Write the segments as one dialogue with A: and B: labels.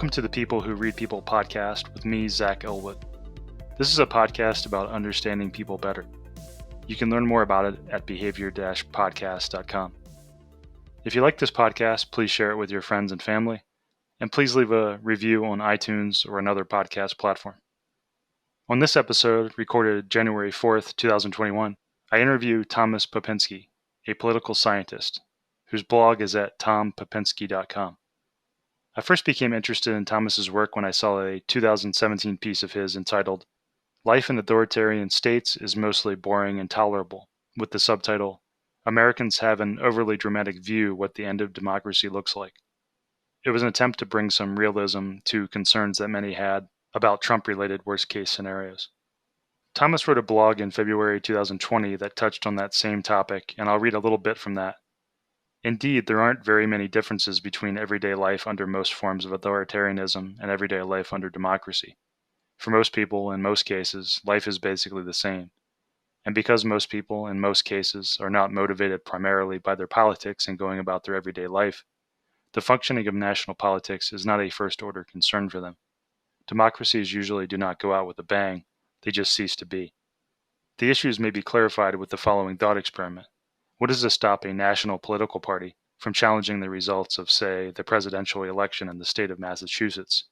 A: Welcome to the People Who Read People podcast with me, Zach Elwood. This is a podcast about understanding people better. You can learn more about it at behavior-podcast.com. If you like this podcast, please share it with your friends and family, and please leave a review on iTunes or another podcast platform. On this episode, recorded January 4th, 2021, I interview Thomas Pepinsky, a political scientist, whose blog is at tompepinsky.com. I first became interested in Thomas's work when I saw a 2017 piece of his entitled "Life in Authoritarian States is Mostly Boring and Tolerable," with the subtitle, "Americans Have an Overly Dramatic View What the End of Democracy Looks Like." It was an attempt to bring some realism to concerns that many had about Trump-related worst-case scenarios. Thomas wrote a blog in February 2020 that touched on that same topic, and I'll read a little bit from that. Indeed, there aren't very many differences between everyday life under most forms of authoritarianism and everyday life under democracy. For most people, in most cases, life is basically the same. And because most people, in most cases, are not motivated primarily by their politics and going about their everyday life, the functioning of national politics is not a first-order concern for them. Democracies usually do not go out with a bang, they just cease to be. The issues may be clarified with the following thought experiment. What is to stop a national political party from challenging the results of, say, the presidential election in the state of Massachusetts,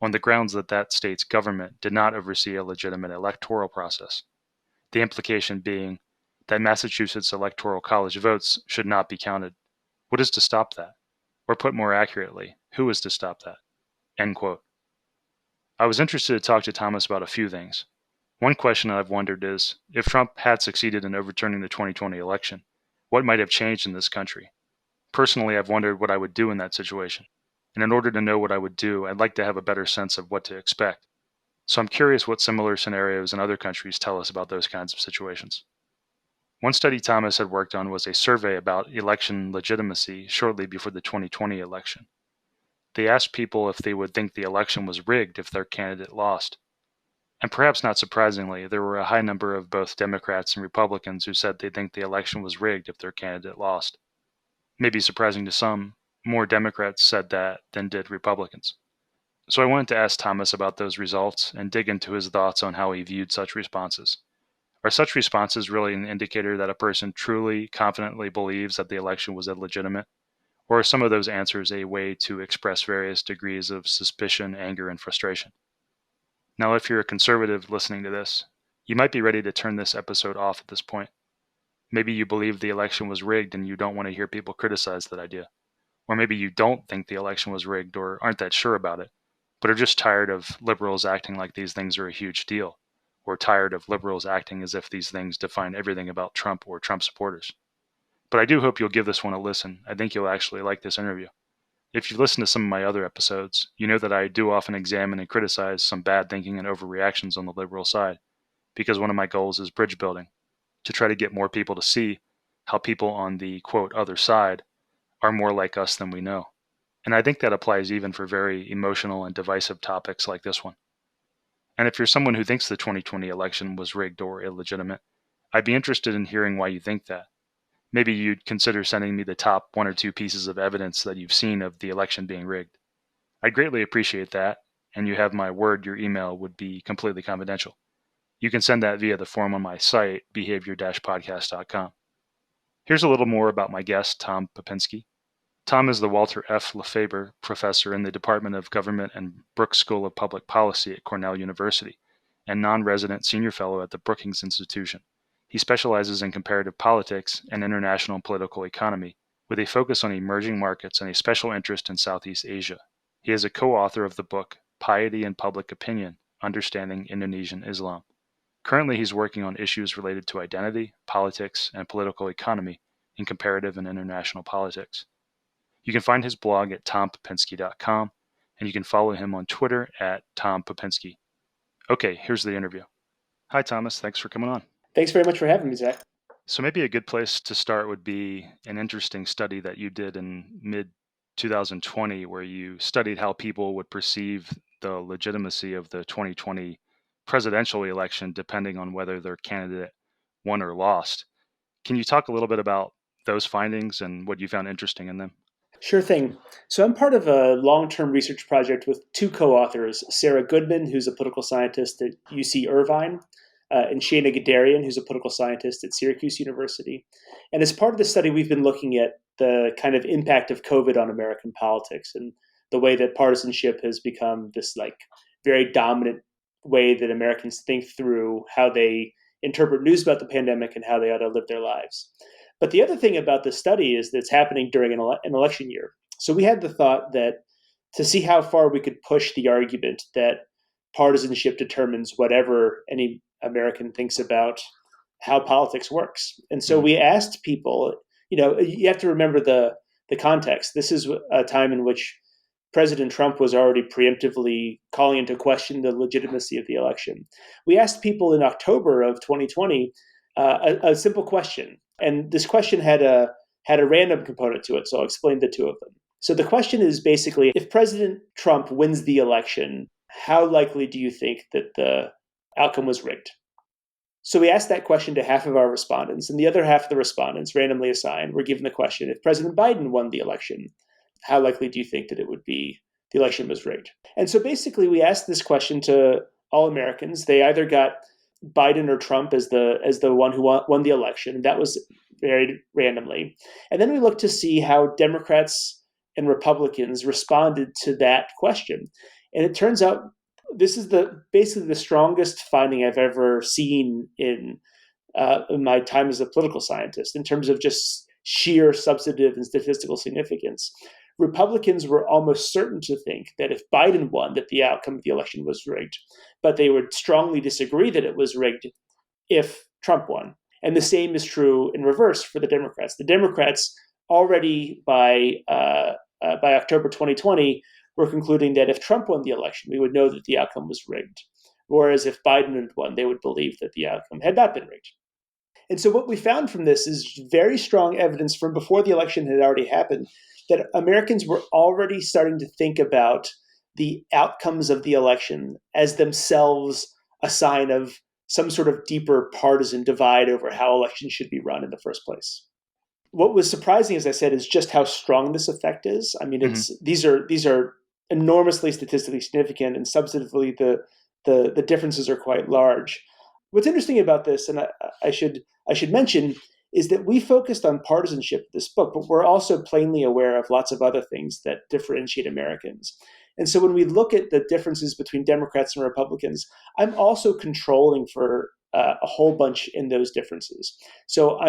A: on the grounds that that state's government did not oversee a legitimate electoral process? The implication being that Massachusetts Electoral College votes should not be counted. What is to stop that? Or put more accurately, who is to stop that? End quote. I was interested to talk to Thomas about a few things. One question I've wondered is, if Trump had succeeded in overturning the 2020 election, what might have changed in this country? Personally, I've wondered what I would do in that situation. And in order to know what I would do, I'd like to have a better sense of what to expect. So I'm curious what similar scenarios in other countries tell us about those kinds of situations. One study Thomas had worked on was a survey about election legitimacy shortly before the 2020 election. They asked people if they would think the election was rigged if their candidate lost. And perhaps not surprisingly, there were a high number of both Democrats and Republicans who said they think the election was rigged if their candidate lost. Maybe surprising to some, more Democrats said that than did Republicans. So I wanted to ask Thomas about those results and dig into his thoughts on how he viewed such responses. Are such responses really an indicator that a person truly, confidently believes that the election was illegitimate? Or are some of those answers a way to express various degrees of suspicion, anger, and frustration? Now, if you're a conservative listening to this, you might be ready to turn this episode off at this point. Maybe you believe the election was rigged and you don't want to hear people criticize that idea. Or maybe you don't think the election was rigged or aren't that sure about it, but are just tired of liberals acting like these things are a huge deal, or tired of liberals acting as if these things define everything about Trump or Trump supporters. But I do hope you'll give this one a listen. I think you'll actually like this interview. If you've listened to some of my other episodes, you know that I do often examine and criticize some bad thinking and overreactions on the liberal side, because one of my goals is bridge building, to try to get more people to see how people on the, quote, other side are more like us than we know. And I think that applies even for very emotional and divisive topics like this one. And if you're someone who thinks the 2020 election was rigged or illegitimate, I'd be interested in hearing why you think that. Maybe you'd consider sending me the top one or two pieces of evidence that you've seen of the election being rigged. I'd greatly appreciate that, and you have my word your email would be completely confidential. You can send that via the form on my site, behavior-podcast.com. Here's a little more about my guest, Tom Pepinsky. Tom is the Walter F. Lefebvre Professor in the Department of Government and Brooks School of Public Policy at Cornell University, and non-resident senior fellow at the Brookings Institution. He specializes in comparative politics and international political economy, with a focus on emerging markets and a special interest in Southeast Asia. He is a co-author of the book, Piety and Public Opinion, Understanding Indonesian Islam. Currently, he's working on issues related to identity, politics, and political economy in comparative and international politics. You can find his blog at tompepinsky.com, and you can follow him on Twitter at tompepinsky. Okay, here's the interview. Hi, Thomas. Thanks for coming on.
B: Thanks very much for having me, Zach.
A: So maybe a good place to start would be an interesting study that you did in mid-2020, where you studied how people would perceive the legitimacy of the 2020 presidential election depending on whether their candidate won or lost. Can you talk a little bit about those findings and what you found interesting in them?
B: Sure thing. So I'm part of a long-term research project with two co-authors, Sarah Goodman, who's a political scientist at UC Irvine, and Shana Gadarian, who's a political scientist at Syracuse University. And as part of the study, we've been looking at the kind of impact of COVID on American politics and the way that partisanship has become this like very dominant way that Americans think through how they interpret news about the pandemic and how they ought to live their lives. But the other thing about this study is that it's happening during an election year. So we had the thought that to see how far we could push the argument that partisanship determines whatever any American thinks about how politics works. And so
A: Mhm.
B: we asked people, you have to remember the context. This is a time in which President Trump was already preemptively calling into question the legitimacy of the election. We asked people in October of 2020 a simple question, and this question had a random component to it. So I'll explain the two of them. So the question is basically, if President Trump wins the election, how likely do you think that the outcome was rigged? So we asked that question to half of our respondents, and the other half of the respondents, randomly assigned, were given the question: if President Biden won the election, how likely do you think that it would be the election was rigged? And so basically, we asked this question to all Americans. They either got Biden or Trump as the one who won the election, and that was very randomly. And then we looked to see how Democrats and Republicans responded to that question. And it turns out this is basically the strongest finding I've ever seen in my time as a political scientist in terms of just sheer substantive and statistical significance. Republicans were almost certain to think that if Biden won, that the outcome of the election was rigged, but they would strongly disagree that it was rigged if Trump won. And the same is true in reverse for the Democrats. The Democrats already by October 2020 were concluding that if Trump won the election, we would know that the outcome was rigged. Whereas if Biden had won, they would believe that the outcome had not been rigged. And so what we found from this is very strong evidence from before the election had already happened that Americans were already starting to think about the outcomes of the election as themselves a sign of some sort of deeper partisan divide over how elections should be run in the first place. What was surprising, as I said, is just how strong this effect is. I mean,
A: Mhm.
B: these are enormously statistically significant, and substantively the differences are quite large. What's interesting about this, and I should mention, is that we focused on partisanship in this book, but we're also plainly aware of lots of other things that differentiate Americans. And so when we look at the differences between Democrats and Republicans, I'm also controlling for a whole bunch in those differences. So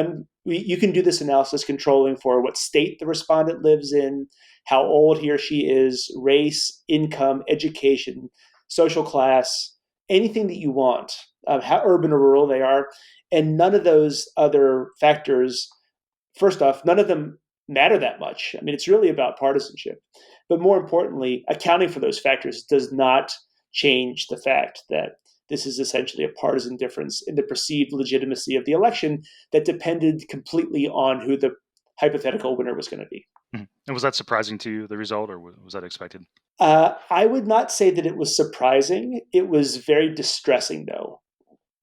B: you can do this analysis controlling for what state the respondent lives in, how old he or she is, race, income, education, social class, anything that you want, how urban or rural they are. And none of those other factors, first off, none of them matter that much. I mean, it's really about partisanship. But more importantly, accounting for those factors does not change the fact that this is essentially a partisan difference in the perceived legitimacy of the election that depended completely on who the hypothetical winner was going to be.
A: Mhm. And was that surprising to you, the result, or was that expected?
B: I would not say that it was surprising. It was very distressing, though.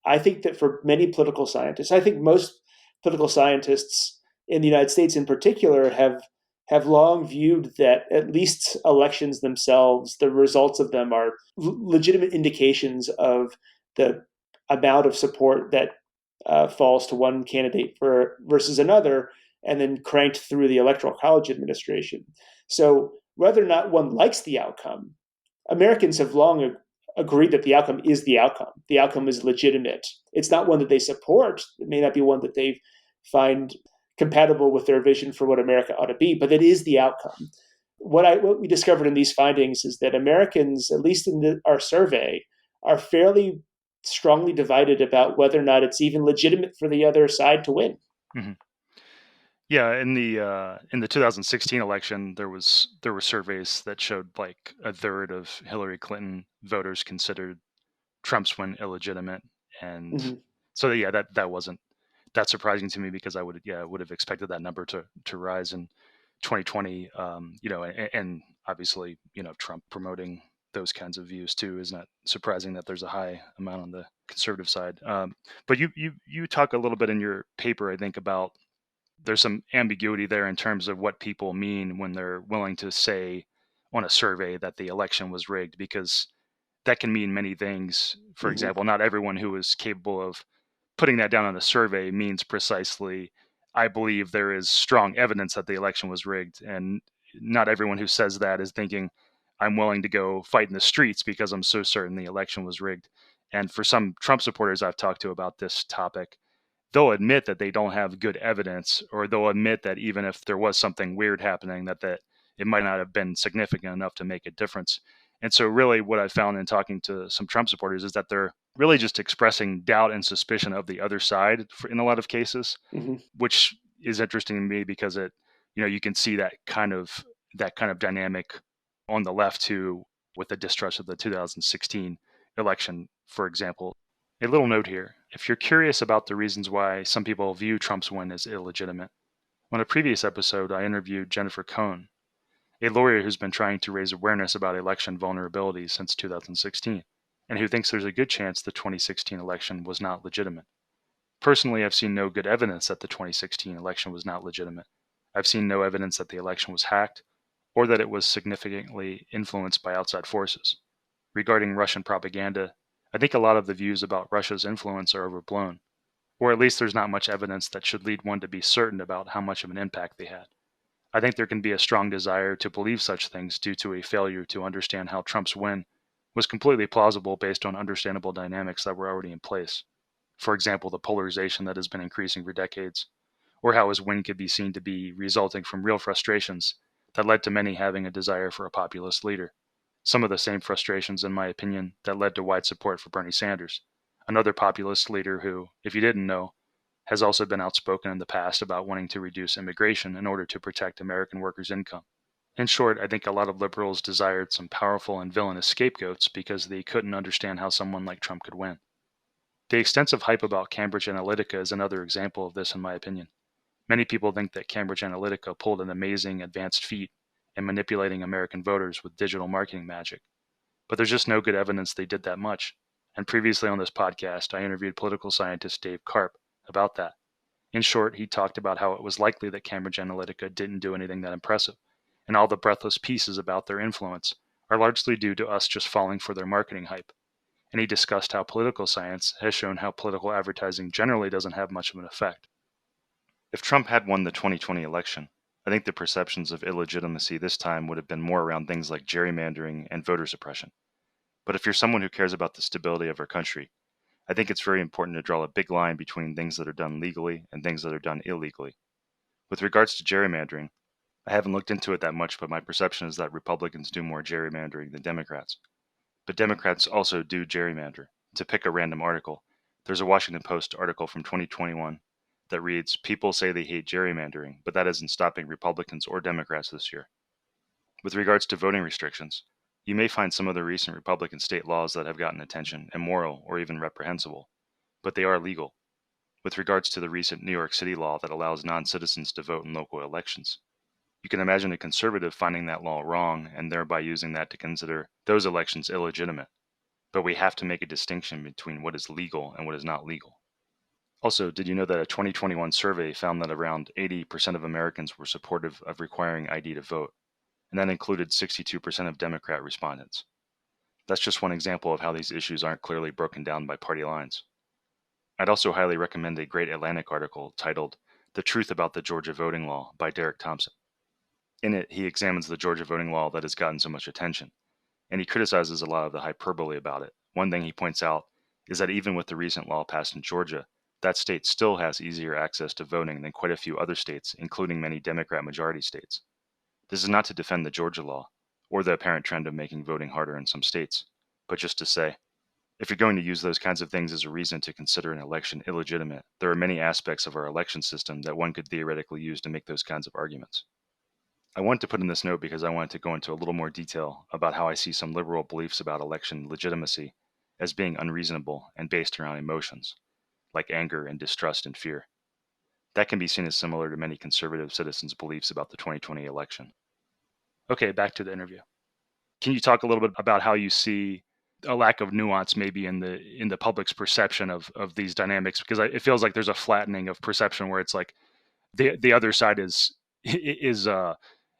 B: I think that for many political scientists, I think most political scientists in the United States in particular have long viewed that at least elections themselves, the results of them are legitimate indications of the amount of support that falls to one candidate versus another, and then cranked through the Electoral College administration. So whether or not one likes the outcome, Americans have long agreed that the outcome is the outcome. The outcome is legitimate. It's not one that they support. It may not be one that they find compatible with their vision for what America ought to be, but it is the outcome. What we discovered in these findings is that Americans, at least in our survey, are fairly strongly divided about whether or not it's even legitimate for the other side to win.
A: Hmm. Yeah, in the 2016 election, there were surveys that showed like a third of Hillary Clinton voters considered Trump's win illegitimate, and
B: Mm-hmm.
A: so yeah, that wasn't that surprising to me because I would have expected that number to rise in 2020. And obviously, Trump promoting those kinds of views too is not surprising that there's a high amount on the conservative side. But you talk a little bit in your paper, I think, about there's some ambiguity there in terms of what people mean when they're willing to say on a survey that the election was rigged, because that can mean many things. For
B: Mm-hmm.
A: example, not everyone who is capable of putting that down on a survey means precisely, I believe there is strong evidence that the election was rigged. And not everyone who says that is thinking, I'm willing to go fight in the streets because I'm so certain the election was rigged. And for some Trump supporters I've talked to about this topic, they'll admit that they don't have good evidence, or they'll admit that even if there was something weird happening, that it might not have been significant enough to make a difference. And so really what I found in talking to some Trump supporters is that they're really just expressing doubt and suspicion of the other side in a lot of cases,
B: Mm-hmm.
A: which is interesting to me because you can see that kind of dynamic on the left too, with the distrust of the 2016 election, for example. A little note here: if you're curious about the reasons why some people view Trump's win as illegitimate, on a previous episode I interviewed Jennifer Cohn, a lawyer who's been trying to raise awareness about election vulnerabilities since 2016, and who thinks there's a good chance the 2016 election was not legitimate. Personally, I've seen no good evidence that the 2016 election was not legitimate. I've seen no evidence that the election was hacked or that it was significantly influenced by outside forces. Regarding Russian propaganda, I think a lot of the views about Russia's influence are overblown, or at least there's not much evidence that should lead one to be certain about how much of an impact they had. I think there can be a strong desire to believe such things due to a failure to understand how Trump's win was completely plausible based on understandable dynamics that were already in place. For example, the polarization that has been increasing for decades, or how his win could be seen to be resulting from real frustrations that led to many having a desire for a populist leader. Some of the same frustrations, in my opinion, that led to wide support for Bernie Sanders, another populist leader who, if you didn't know, has also been outspoken in the past about wanting to reduce immigration in order to protect American workers' income. In short, I think a lot of liberals desired some powerful and villainous scapegoats because they couldn't understand how someone like Trump could win. The extensive hype about Cambridge Analytica is another example of this, in my opinion. Many people think that Cambridge Analytica pulled an amazing advanced feat in manipulating American voters with digital marketing magic, but there's just no good evidence they did that much. And previously on this podcast, I interviewed political scientist Dave Karp about that. In short, he talked about how it was likely that Cambridge Analytica didn't do anything that impressive, and all the breathless pieces about their influence are largely due to us just falling for their marketing hype. And he discussed how political science has shown how political advertising generally doesn't have much of an effect. If Trump had won the 2020 election, I think the perceptions of illegitimacy this time would have been more around things like gerrymandering and voter suppression. But if you're someone who cares about the stability of our country, I think it's very important to draw a big line between things that are done legally and things that are done illegally. With regards to gerrymandering, I haven't looked into it that much, but my perception is that Republicans do more gerrymandering than Democrats. But Democrats also do gerrymander. To pick a random article, there's a Washington Post article from 2021 that reads, "People say they hate gerrymandering, but that isn't stopping Republicans or Democrats this year." With regards to voting restrictions, you may find some of the recent Republican state laws that have gotten attention immoral or even reprehensible, but they are legal. With regards to the recent New York City law that allows non-citizens to vote in local elections, you can imagine a conservative finding that law wrong and thereby using that to consider those elections illegitimate. But we have to make a distinction between what is legal and what is not legal. Also, did you know that a 2021 survey found that around 80% of Americans were supportive of requiring ID to vote, and that included 62% of Democrat respondents? That's just one example of how these issues aren't clearly broken down by party lines. I'd also highly recommend a great Atlantic article titled "The Truth About the Georgia Voting Law" by Derrick Thompson. In it, he examines the Georgia voting law that has gotten so much attention, and he criticizes a lot of the hyperbole about it. One thing he points out is that even with the recent law passed in Georgia, that state still has easier access to voting than quite a few other states, including many Democrat majority states. This is not to defend the Georgia law, or the apparent trend of making voting harder in some states, but just to say, if you're going to use those kinds of things as a reason to consider an election illegitimate, there are many aspects of our election system that one could theoretically use to make those kinds of arguments. I wanted to put in this note because I wanted to go into a little more detail about how I see some liberal beliefs about election legitimacy as being unreasonable and based around emotions, like anger and distrust and fear. That can be seen as similar to many conservative citizens' beliefs about the 2020 election. Okay, back to the interview. Can you talk a little bit about how you see a lack of nuance maybe in the public's perception of these dynamics? Because it feels like there's a flattening of perception where it's like the other side is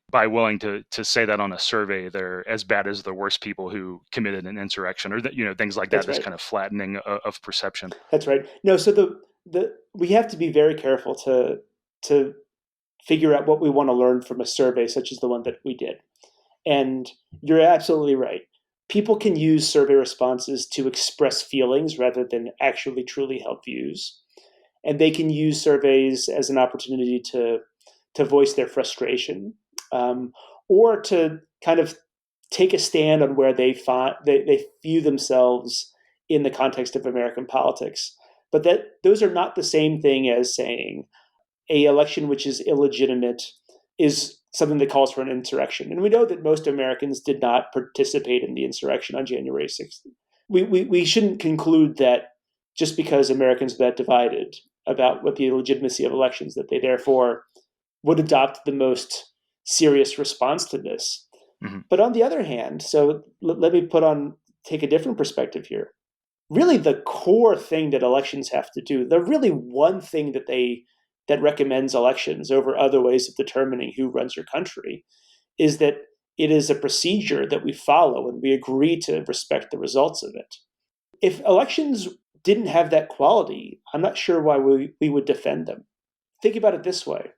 A: by willing to say that on a survey, they're as bad as the worst people who committed an insurrection, or that, things like that.
B: That's
A: This
B: right.
A: kind of flattening of perception.
B: That's right. No, so the we have to be very careful to figure out what we want to learn from a survey such as the one that we did. And you're absolutely right. People can use survey responses to express feelings rather than actually truly help views. And they can use surveys as an opportunity to voice their frustration, or to kind of take a stand on where they view themselves in the context of American politics. But those are not the same thing as saying a election which is illegitimate is something that calls for an insurrection. And we know that most Americans did not participate in the insurrection on January 6th. We shouldn't conclude that just because Americans are that divided about what the legitimacy of elections, that they therefore would adopt the most serious response to this.
A: Mm-hmm.
B: But on the other hand, so let me take a different perspective here. Really, the core thing that elections have to do, the really one thing that recommends elections over other ways of determining who runs your country, is that it is a procedure that we follow and we agree to respect the results of it. If elections didn't have that quality, I'm not sure why we would defend them. Think about it this way.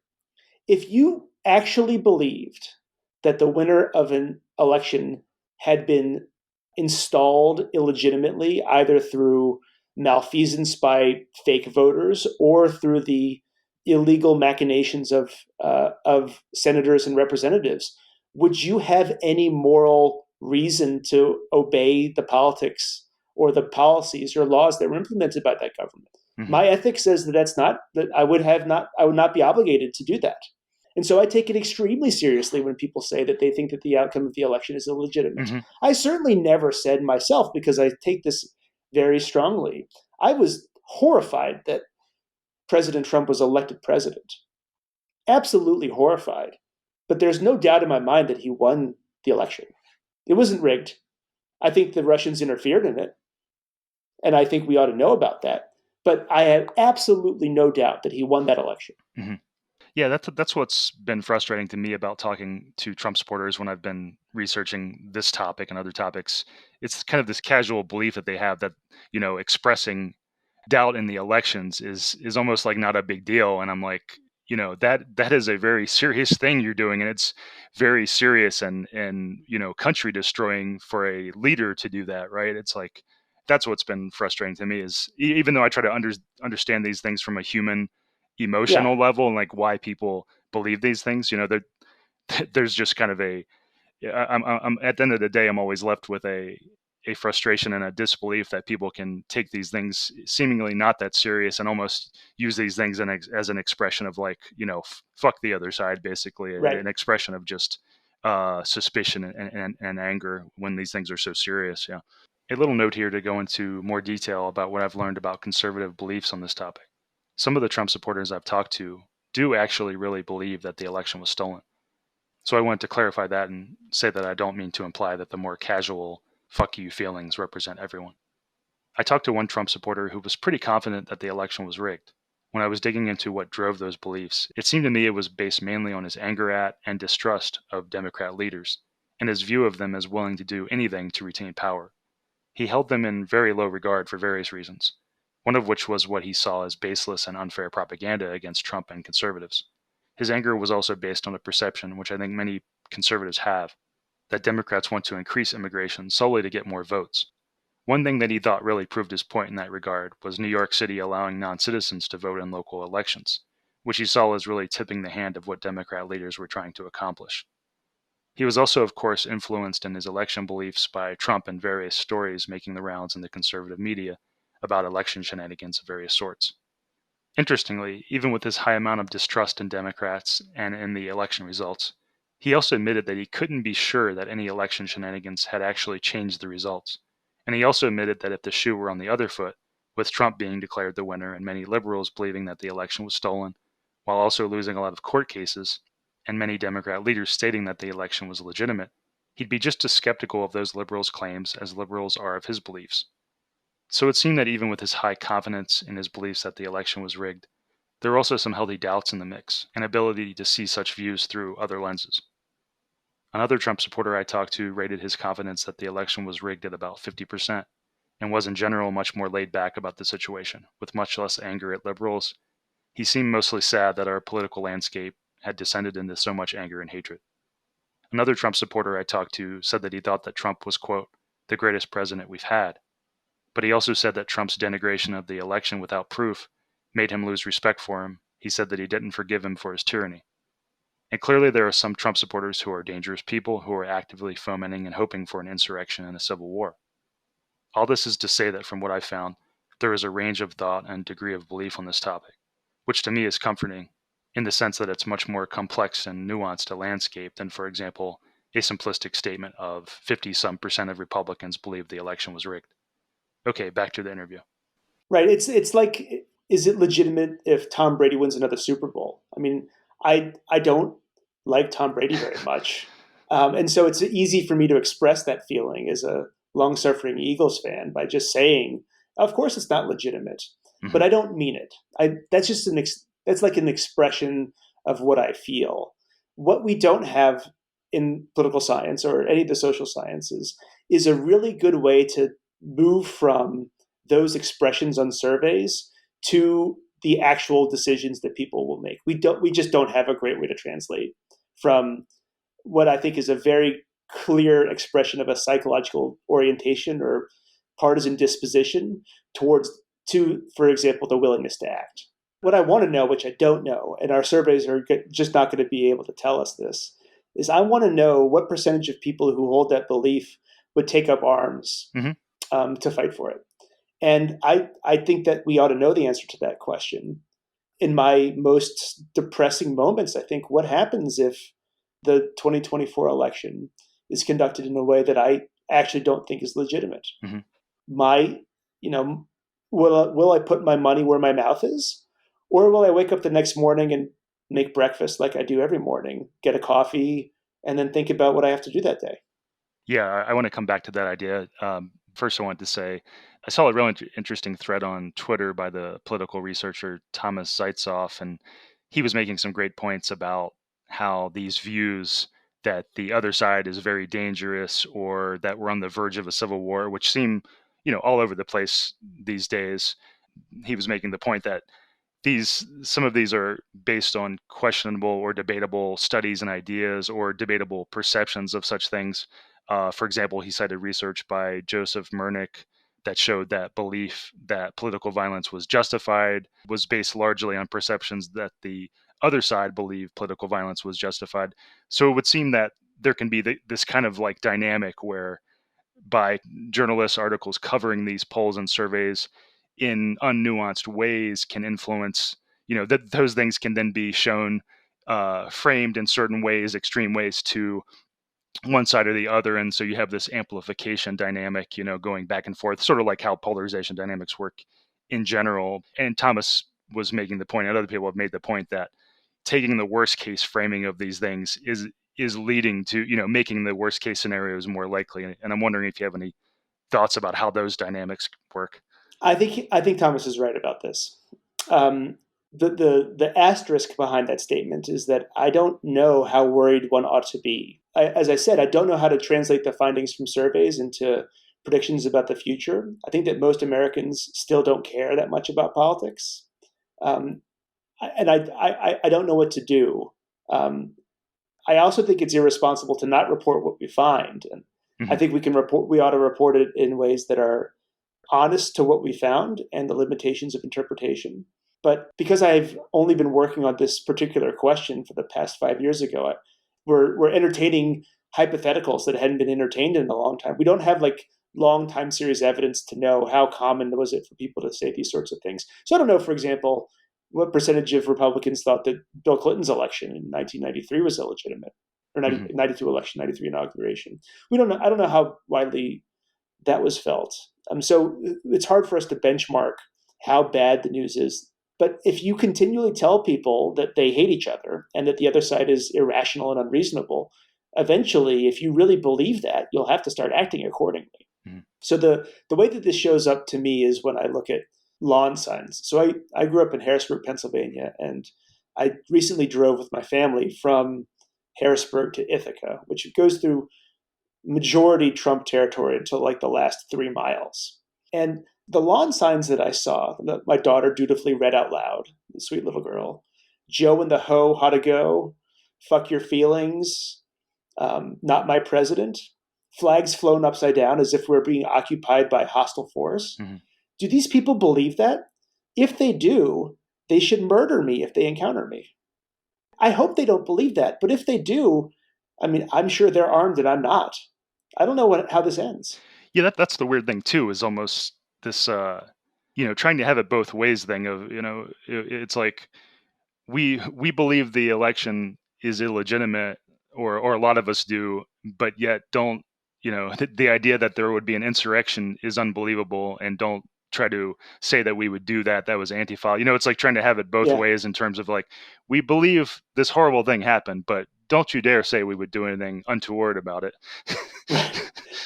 B: If you actually believed that the winner of an election had been installed illegitimately, either through malfeasance by fake voters or through the illegal machinations of senators and representatives, would you have any moral reason to obey the politics or the policies or laws that were implemented by that government? Mm-hmm. My ethics says that I would not be obligated to do that. And so I take it extremely seriously when people say that they think that the outcome of the election is illegitimate. Mm-hmm. I certainly never said myself, because I take this very strongly. I was horrified that President Trump was elected president. Absolutely horrified. But there's no doubt in my mind that he won the election. It wasn't rigged. I think the Russians interfered in it. And I think we ought to know about that. But I have absolutely no doubt that he won that election.
A: Mm-hmm. Yeah, that's what's been frustrating to me about talking to Trump supporters when I've been researching this topic and other topics. It's kind of this casual belief that they have that, expressing doubt in the elections is almost like not a big deal. And I'm like, that is a very serious thing you're doing, and it's very serious and country destroying for a leader to do that, right? It's like, that's what's been frustrating to me, is even though I try to understand these things from a human emotional level and like why people believe these things, there's just kind of I'm at the end of the day, I'm always left with a frustration and a disbelief that people can take these things seemingly not that serious and almost use these things as an expression of like, fuck the other side, basically, right. An expression of just suspicion and anger when these things are so serious. Yeah. A little note here to go into more detail about what I've learned about conservative beliefs on this topic. Some of the Trump supporters I've talked to do actually really believe that the election was stolen. So I wanted to clarify that and say that I don't mean to imply that the more casual fuck you feelings represent everyone. I talked to one Trump supporter who was pretty confident that the election was rigged. When I was digging into what drove those beliefs, it seemed to me it was based mainly on his anger at and distrust of Democrat leaders, and his view of them as willing to do anything to retain power. He held them in very low regard for various reasons, one of which was what he saw as baseless and unfair propaganda against Trump and conservatives. His anger was also based on a perception, which I think many conservatives have, that Democrats want to increase immigration solely to get more votes. One thing that he thought really proved his point in that regard was New York City allowing non-citizens to vote in local elections, which he saw as really tipping the hand of what Democrat leaders were trying to accomplish. He was also, of course, influenced in his election beliefs by Trump and various stories making the rounds in the conservative media about election shenanigans of various sorts. Interestingly, even with his high amount of distrust in Democrats and in the election results, he also admitted that he couldn't be sure that any election shenanigans had actually changed the results. And he also admitted that if the shoe were on the other foot, with Trump being declared the winner and many liberals believing that the election was stolen, while also losing a lot of court cases, and many Democrat leaders stating that the election was legitimate, he'd be just as skeptical of those liberals' claims as liberals are of his beliefs. So it seemed that even with his high confidence in his beliefs that the election was rigged, There were also some healthy doubts in the mix, and ability to see such views through other lenses. Another Trump supporter I talked to rated his confidence that the election was rigged at about 50%, and was in general much more laid back about the situation, with much less anger at liberals. He seemed mostly sad that our political landscape had descended into so much anger and hatred. Another Trump supporter I talked to said that he thought that Trump was, quote, the greatest president we've had. But he also said that Trump's denigration of the election without proof made him lose respect for him. He said that he didn't forgive him for his tyranny. And clearly there are some Trump supporters who are dangerous people who are actively fomenting and hoping for an insurrection and a civil war. All this is to say that from what I found, there is a range of thought and degree of belief on this topic, which to me is comforting in the sense that it's much more complex and nuanced a landscape than, for example, a simplistic statement of 50-some% of Republicans believe the election was rigged. Okay, back to the interview.
B: Right. It's like, is it legitimate if Tom Brady wins another Super Bowl? I mean, I don't like Tom Brady very much, and so it's easy for me to express that feeling as a long-suffering Eagles fan by just saying, "Of course, it's not legitimate," but I don't mean it. That's just that's like an expression of what I feel. What we don't have in political science or any of the social sciences is a really good way to move from those expressions on surveys to the actual decisions that people will make. We just don't have a great way to translate from what I think is a very clear expression of a psychological orientation or partisan disposition to, for example, the willingness to act. What I want to know, which I don't know, and our surveys are just not going to be able to tell us this, is I want to know what percentage of people who hold that belief would take up arms to fight for it. And I think that we ought to know the answer to that question. In my most depressing moments, I think, what happens if the 2024 election is conducted in a way that I actually don't think is legitimate? My, will I put my money where my mouth is? Or will I wake up the next morning and make breakfast like I do every morning, get a coffee, and then think about what I have to do that day?
A: Yeah, I want to come back to that idea. First, I wanted to say I saw a really interesting thread on Twitter by the political researcher Thomas Zaitzoff, and he was making some great points about how these views that the other side is very dangerous or that we're on the verge of a civil war, which seem, all over the place these days. He was making the point that some of these are based on questionable or debatable studies and ideas or debatable perceptions of such things. For example, he cited research by Joseph Mernick that showed that belief that political violence was justified was based largely on perceptions that the other side believed political violence was justified. So it would seem that there can be this kind of like dynamic where by journalists' articles covering these polls and surveys in unnuanced ways can influence, that those things can then be shown, framed in certain ways, extreme ways to one side or the other. And so you have this amplification dynamic, going back and forth, sort of like how polarization dynamics work in general. And Thomas was making the point, and other people have made the point, that taking the worst case framing of these things is leading to, making the worst case scenarios more likely. And I'm wondering if you have any thoughts about how those dynamics work.
B: I think Thomas is right about this. The asterisk behind that statement is that I don't know how worried one ought to be. As I said, I don't know how to translate the findings from surveys into predictions about the future. I think that most Americans still don't care that much about politics, and I don't know what to do. I also think it's irresponsible to not report what we find, and I think we ought to report it in ways that are honest to what we found and the limitations of interpretation. But because I've only been working on this particular question for the past 5 years ago, we're entertaining hypotheticals that hadn't been entertained in a long time. We don't have like long time series evidence to know how common was it for people to say these sorts of things. So I don't know, for example, what percentage of Republicans thought that Bill Clinton's election in 1993 was illegitimate, or 92 election, 93 inauguration. We don't know. I don't know how widely that was felt. So it's hard for us to benchmark how bad the news is. But if you continually tell people that they hate each other and that the other side is irrational and unreasonable, eventually, if you really believe that, you'll have to start acting accordingly. So the way that this shows up to me is when I look at lawn signs. So I grew up in Harrisburg, Pennsylvania, and I recently drove with my family from Harrisburg to Ithaca, which goes through majority Trump territory until like the last 3 miles. And the lawn signs that I saw, that my daughter dutifully read out loud, the sweet little girl, Joe and the Ho, how to go, fuck your feelings, not my president, flags flown upside down as if we're being occupied by hostile force. Mm-hmm. Do these people believe that? If they do, they should murder me if they encounter me. I hope they don't believe that, but if they do, I mean, I'm sure they're armed and I'm not. I don't know how this ends.
A: Yeah, that's the weird thing too, is almost this, trying to have it both ways thing of, it's like we believe the election is illegitimate, or a lot of us do, but yet don't, the idea that there would be an insurrection is unbelievable, and don't try to say that we would do that. That was Antifa. It's like trying to have it both ways in terms of like, we believe this horrible thing happened, but don't you dare say we would do anything untoward about it.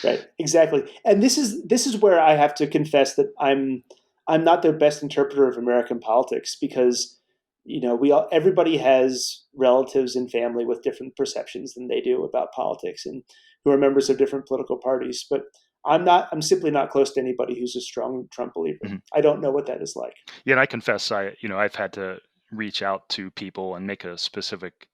B: Right. Exactly. And this is where I have to confess that I'm not the best interpreter of American politics, because everybody has relatives and family with different perceptions than they do about politics, and who are members of different political parties. But I'm simply not close to anybody who's a strong Trump believer. Mm-hmm. I don't know what that is like.
A: Yeah, and I confess, I've had to reach out to people and make a specific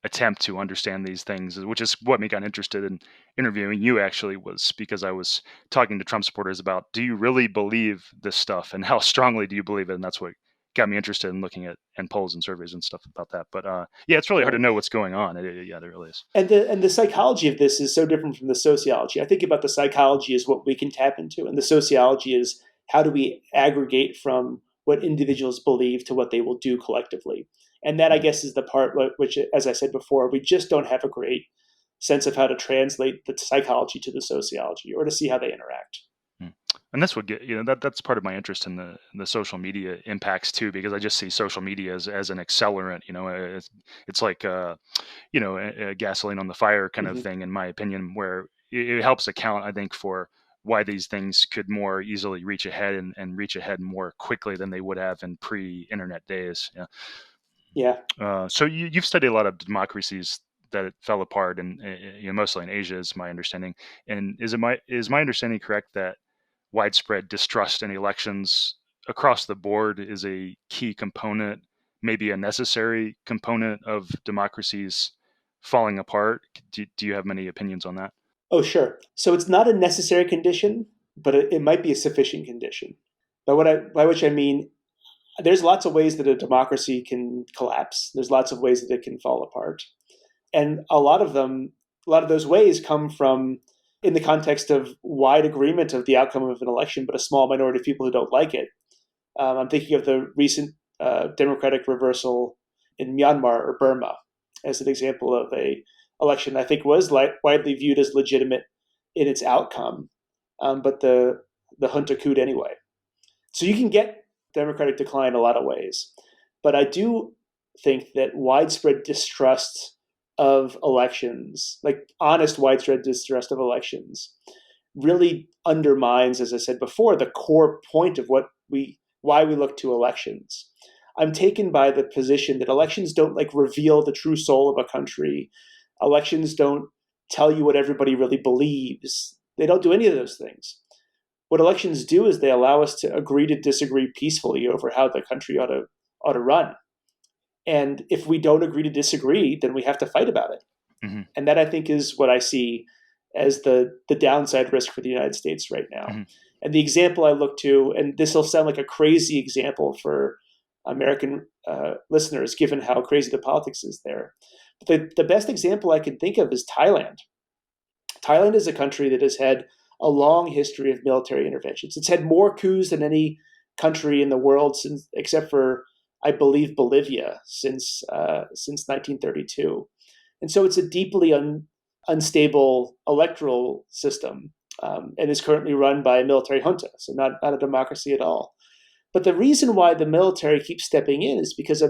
A: attempt to understand these things, which is what me got interested in interviewing you, actually, was because I was talking to Trump supporters about, do you really believe this stuff, and how strongly do you believe it? And that's what got me interested in looking at polls and surveys and stuff about that. But it's really hard to know what's going on. There really is.
B: And the psychology of this is so different from the sociology. I think about the psychology as what we can tap into, and the sociology is how do we aggregate from what individuals believe to what they will do collectively. And that, I guess, is the part which, as I said before, we just don't have a great sense of how to translate the psychology to the sociology, or to see how they interact.
A: And that's what that's part of my interest in the social media impacts too, because I just see social media as an accelerant. It's like a gasoline on the fire kind of thing, in my opinion, where it helps account, I think, for why these things could more easily reach ahead and reach ahead more quickly than they would have in pre-internet days.
B: Yeah.
A: So you've studied a lot of democracies that fell apart, and mostly in Asia, is my understanding. And is my understanding correct that widespread distrust in elections across the board is a key component, maybe a necessary component, of democracies falling apart? Do you have many opinions on that?
B: Oh, sure. So it's not a necessary condition, but it might be a sufficient condition. By which I mean, there's lots of ways that a democracy can collapse. There's lots of ways that it can fall apart. And a lot of those ways come from, in the context of wide agreement of the outcome of an election, but a small minority of people who don't like it. I'm thinking of the recent democratic reversal in Myanmar, or Burma, as an example of a election I think was widely viewed as legitimate in its outcome, but the junta couped anyway. So you can get democratic decline a lot of ways. But I do think that widespread distrust of elections, like honest widespread distrust of elections, really undermines, as I said before, the core point of why we look to elections. I'm taken by the position that elections don't reveal the true soul of a country. Elections don't tell you what everybody really believes. They don't do any of those things. What elections do is they allow us to agree to disagree peacefully over how the country ought to run. And if we don't agree to disagree, then we have to fight about it. Mm-hmm. And that, I think, is what I see as the downside risk for the United States right now. Mm-hmm. And the example I look to, and this will sound like a crazy example for American listeners, given how crazy the politics is there. But the best example I can think of is Thailand. Thailand is a country that has had a long history of military interventions. It's had more coups than any country in the world, except for, I believe, Bolivia, since 1932. And so it's a deeply unstable electoral system, and is currently run by a military junta, so not a democracy at all. But the reason why the military keeps stepping in is because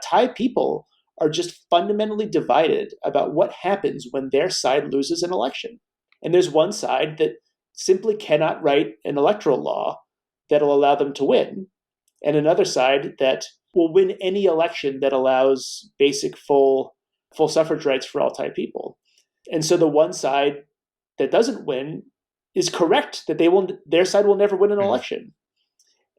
B: Thai people are just fundamentally divided about what happens when their side loses an election. And there's one side that simply cannot write an electoral law that'll allow them to win. and another side that will win any election that allows basic full suffrage rights for all Thai people. And so the one side that doesn't win is correct that their side will never win an election.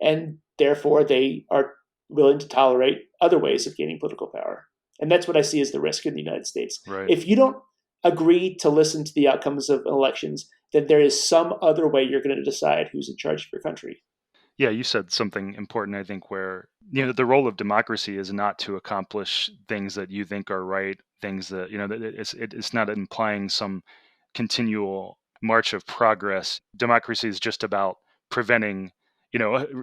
B: And therefore they are willing to tolerate other ways of gaining political power. And that's what I see as the risk in the United States.
A: Right.
B: If you don't agree to listen to the outcomes of elections, then there is some other way you're going to decide who's in charge of your country.
A: Yeah, you said something important, I think, where the role of democracy is not to accomplish things that you think are right, things that it's not implying some continual march of progress. Democracy is just about preventing,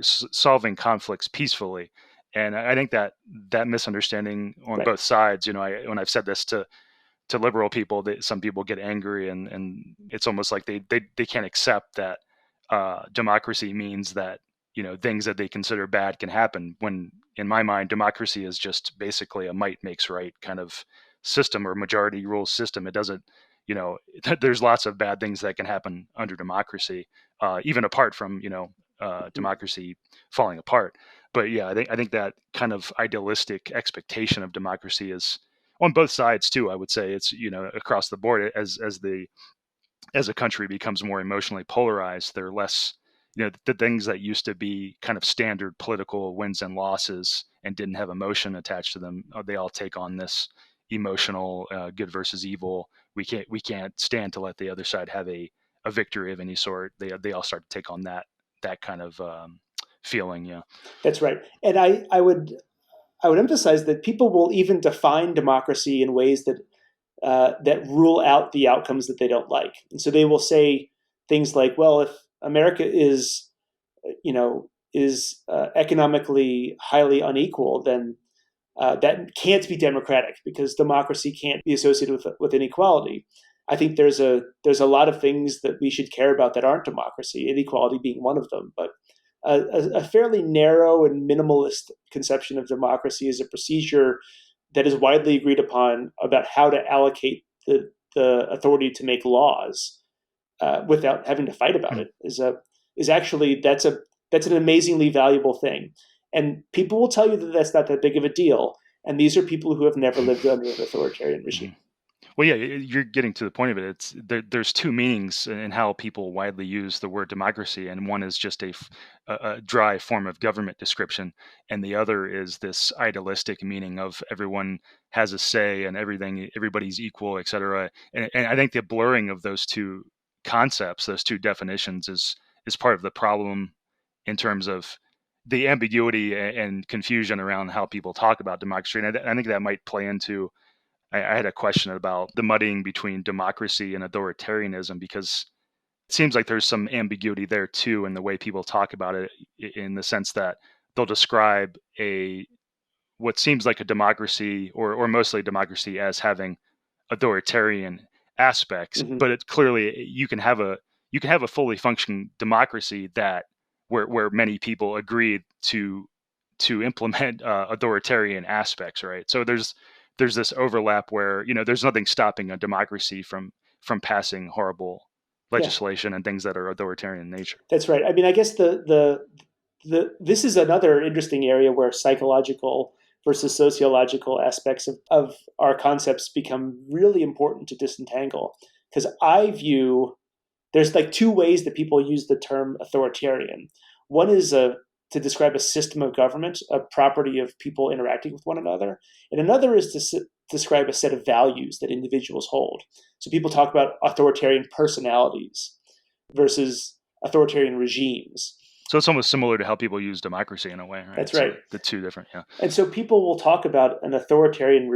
A: solving conflicts peacefully. And I think that misunderstanding on
B: Right.
A: both sides, when I've said this to liberal people, some people get angry, and it's almost like they can't accept that democracy means that things that they consider bad can happen, when in my mind democracy is just basically a might makes right kind of system, or majority rules system. It doesn't, there's lots of bad things that can happen under democracy, even apart from democracy falling apart. But yeah, I think that kind of idealistic expectation of democracy is on both sides too. I would say it's across the board. As a country becomes more emotionally polarized, they're less, the things that used to be kind of standard political wins and losses and didn't have emotion attached to them, they all take on this emotional good versus evil. We can't stand to let the other side have a victory of any sort. They all start to take on that kind of feeling. Yeah,
B: that's right. And I would emphasize that people will even define democracy in ways that that rule out the outcomes that they don't like. And so they will say things like, well, if America is economically highly unequal, then that can't be democratic, because democracy can't be associated with inequality. I think there's a lot of things that we should care about that aren't democracy, inequality being one of them. But a fairly narrow and minimalist conception of democracy is a procedure that is widely agreed upon about how to allocate the authority to make laws without having to fight about it. Is actually that's an amazingly valuable thing. And people will tell you that that's not that big of a deal. And these are people who have never lived under an authoritarian regime.
A: Well, yeah, you're getting to the point of it. There's two meanings in how people widely use the word democracy, and one is just a dry form of government description, and the other is this idealistic meaning of everyone has a say and everybody's equal, etc. And I think the blurring of those two concepts, those two definitions, is part of the problem in terms of the ambiguity and confusion around how people talk about democracy. And I think that might play into. I had a question about the muddying between democracy and authoritarianism, because it seems like there's some ambiguity there too in the way people talk about it, in the sense that they'll describe what seems like a democracy, or mostly democracy, as having authoritarian aspects.
B: Mm-hmm.
A: But it's clearly you can have a fully functioning democracy that where many people agree to implement authoritarian aspects, right? So there's this overlap where there's nothing stopping a democracy from passing horrible legislation and things that are authoritarian in nature.
B: That's right. I mean, I guess this is another interesting area where psychological versus sociological aspects of our concepts become really important to disentangle. Because I view there's like two ways that people use the term authoritarian. One is to describe a system of government, a property of people interacting with one another. And another is to describe a set of values that individuals hold. So people talk about authoritarian personalities versus authoritarian regimes.
A: So it's almost similar to how people use democracy in a way, right?
B: That's right.
A: So the two different, yeah.
B: And so people will talk about an authoritarian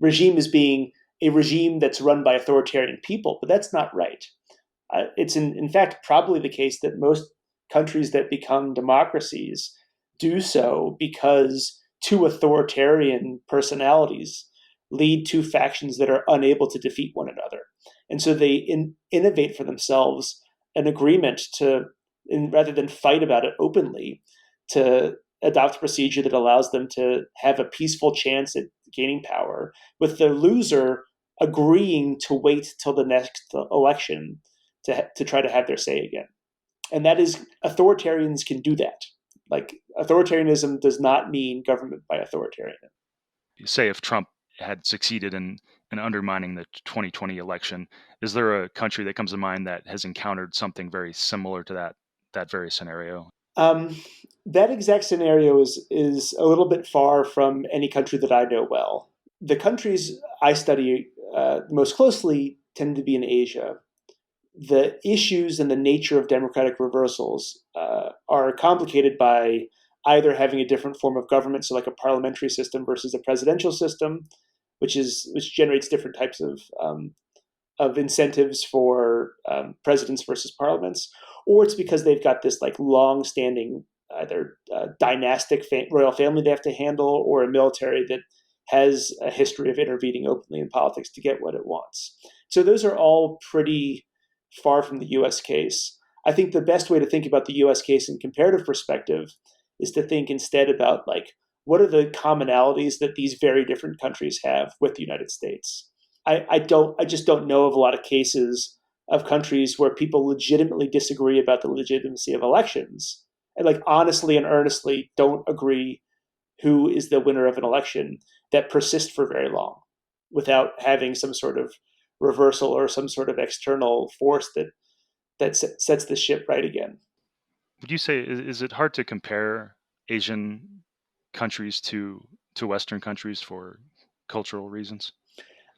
B: regime as being a regime that's run by authoritarian people, but that's not right. It's in fact probably the case that most countries that become democracies do so because two authoritarian personalities lead to factions that are unable to defeat one another. And so they innovate for themselves an agreement rather than fight about it openly, to adopt a procedure that allows them to have a peaceful chance at gaining power, with the loser agreeing to wait till the next election to try to have their say again. And that is, authoritarians can do that. Like authoritarianism does not mean government by authoritarian.
A: Say if Trump had succeeded in undermining the 2020 election, is there a country that comes to mind that has encountered something very similar to that very scenario?
B: Um, that exact scenario is a little bit far from any country that I know well. The countries I study most closely tend to be in Asia. The issues and the nature of democratic reversals are complicated by either having a different form of government, so like a parliamentary system versus a presidential system, which generates different types of incentives for presidents versus parliaments, or it's because they've got this like long-standing either dynastic royal family they have to handle, or a military that has a history of intervening openly in politics to get what it wants. So those are all pretty far from the U.S. case. I think the best way to think about the U.S. case in comparative perspective is to think instead about like what are the commonalities that these very different countries have with the United States. I just don't know of a lot of cases of countries where people legitimately disagree about the legitimacy of elections and like honestly and earnestly don't agree who is the winner of an election that persist for very long without having some sort of reversal or some sort of external force that sets the ship right again.
A: Would you say is it hard to compare Asian countries to Western countries for cultural reasons?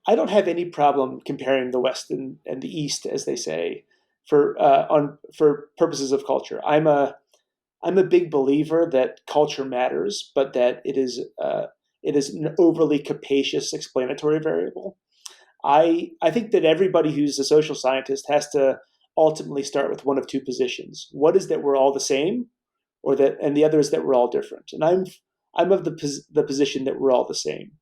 B: I don't have any problem comparing the West and the East, as they say, for purposes of culture. I'm a big believer that culture matters, but that it is an overly capacious explanatory variable. I think that everybody who's a social scientist has to ultimately start with one of two positions. One is that we're all the same, and the other is that we're all different. And I'm of the position that we're all the same.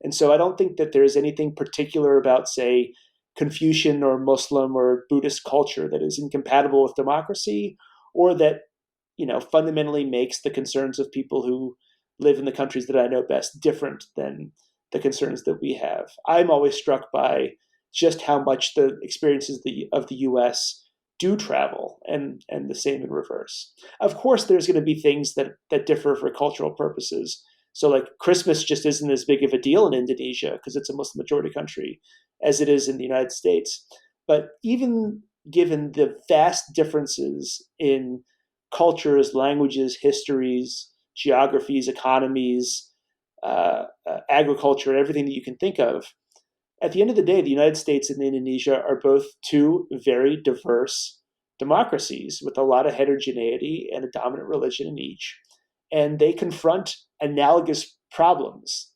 B: And so I don't think that there's anything particular about, say, Confucian or Muslim or Buddhist culture that is incompatible with democracy, or that fundamentally makes the concerns of people who live in the countries that I know best different than the concerns that we have. I'm always struck by just how much the experiences of the U.S. do travel, and the same in reverse. Of course, there's going to be things that differ for cultural purposes. So like Christmas just isn't as big of a deal in Indonesia because it's a Muslim majority country as it is in the United States. But even given the vast differences in cultures, languages, histories, geographies, economies, agriculture, everything that you can think of, at the end of the day, the United States and Indonesia are both two very diverse democracies with a lot of heterogeneity and a dominant religion in each. And they confront analogous problems,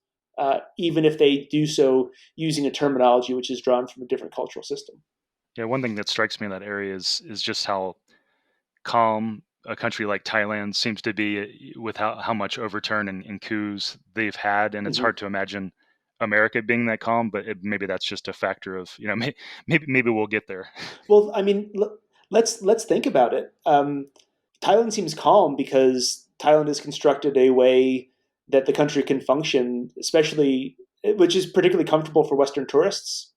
B: even if they do so using a terminology which is drawn from a different cultural system.
A: Yeah, one thing that strikes me in that area is just how calm a country like Thailand seems to be with how much overturn and coups they've had, and it's
B: Mm-hmm.
A: hard to imagine America being that calm. But maybe that's just a factor of maybe we'll get there.
B: Well, I mean, let's think about it. Thailand seems calm because Thailand has constructed a way that the country can function, especially which is particularly comfortable for Western tourists,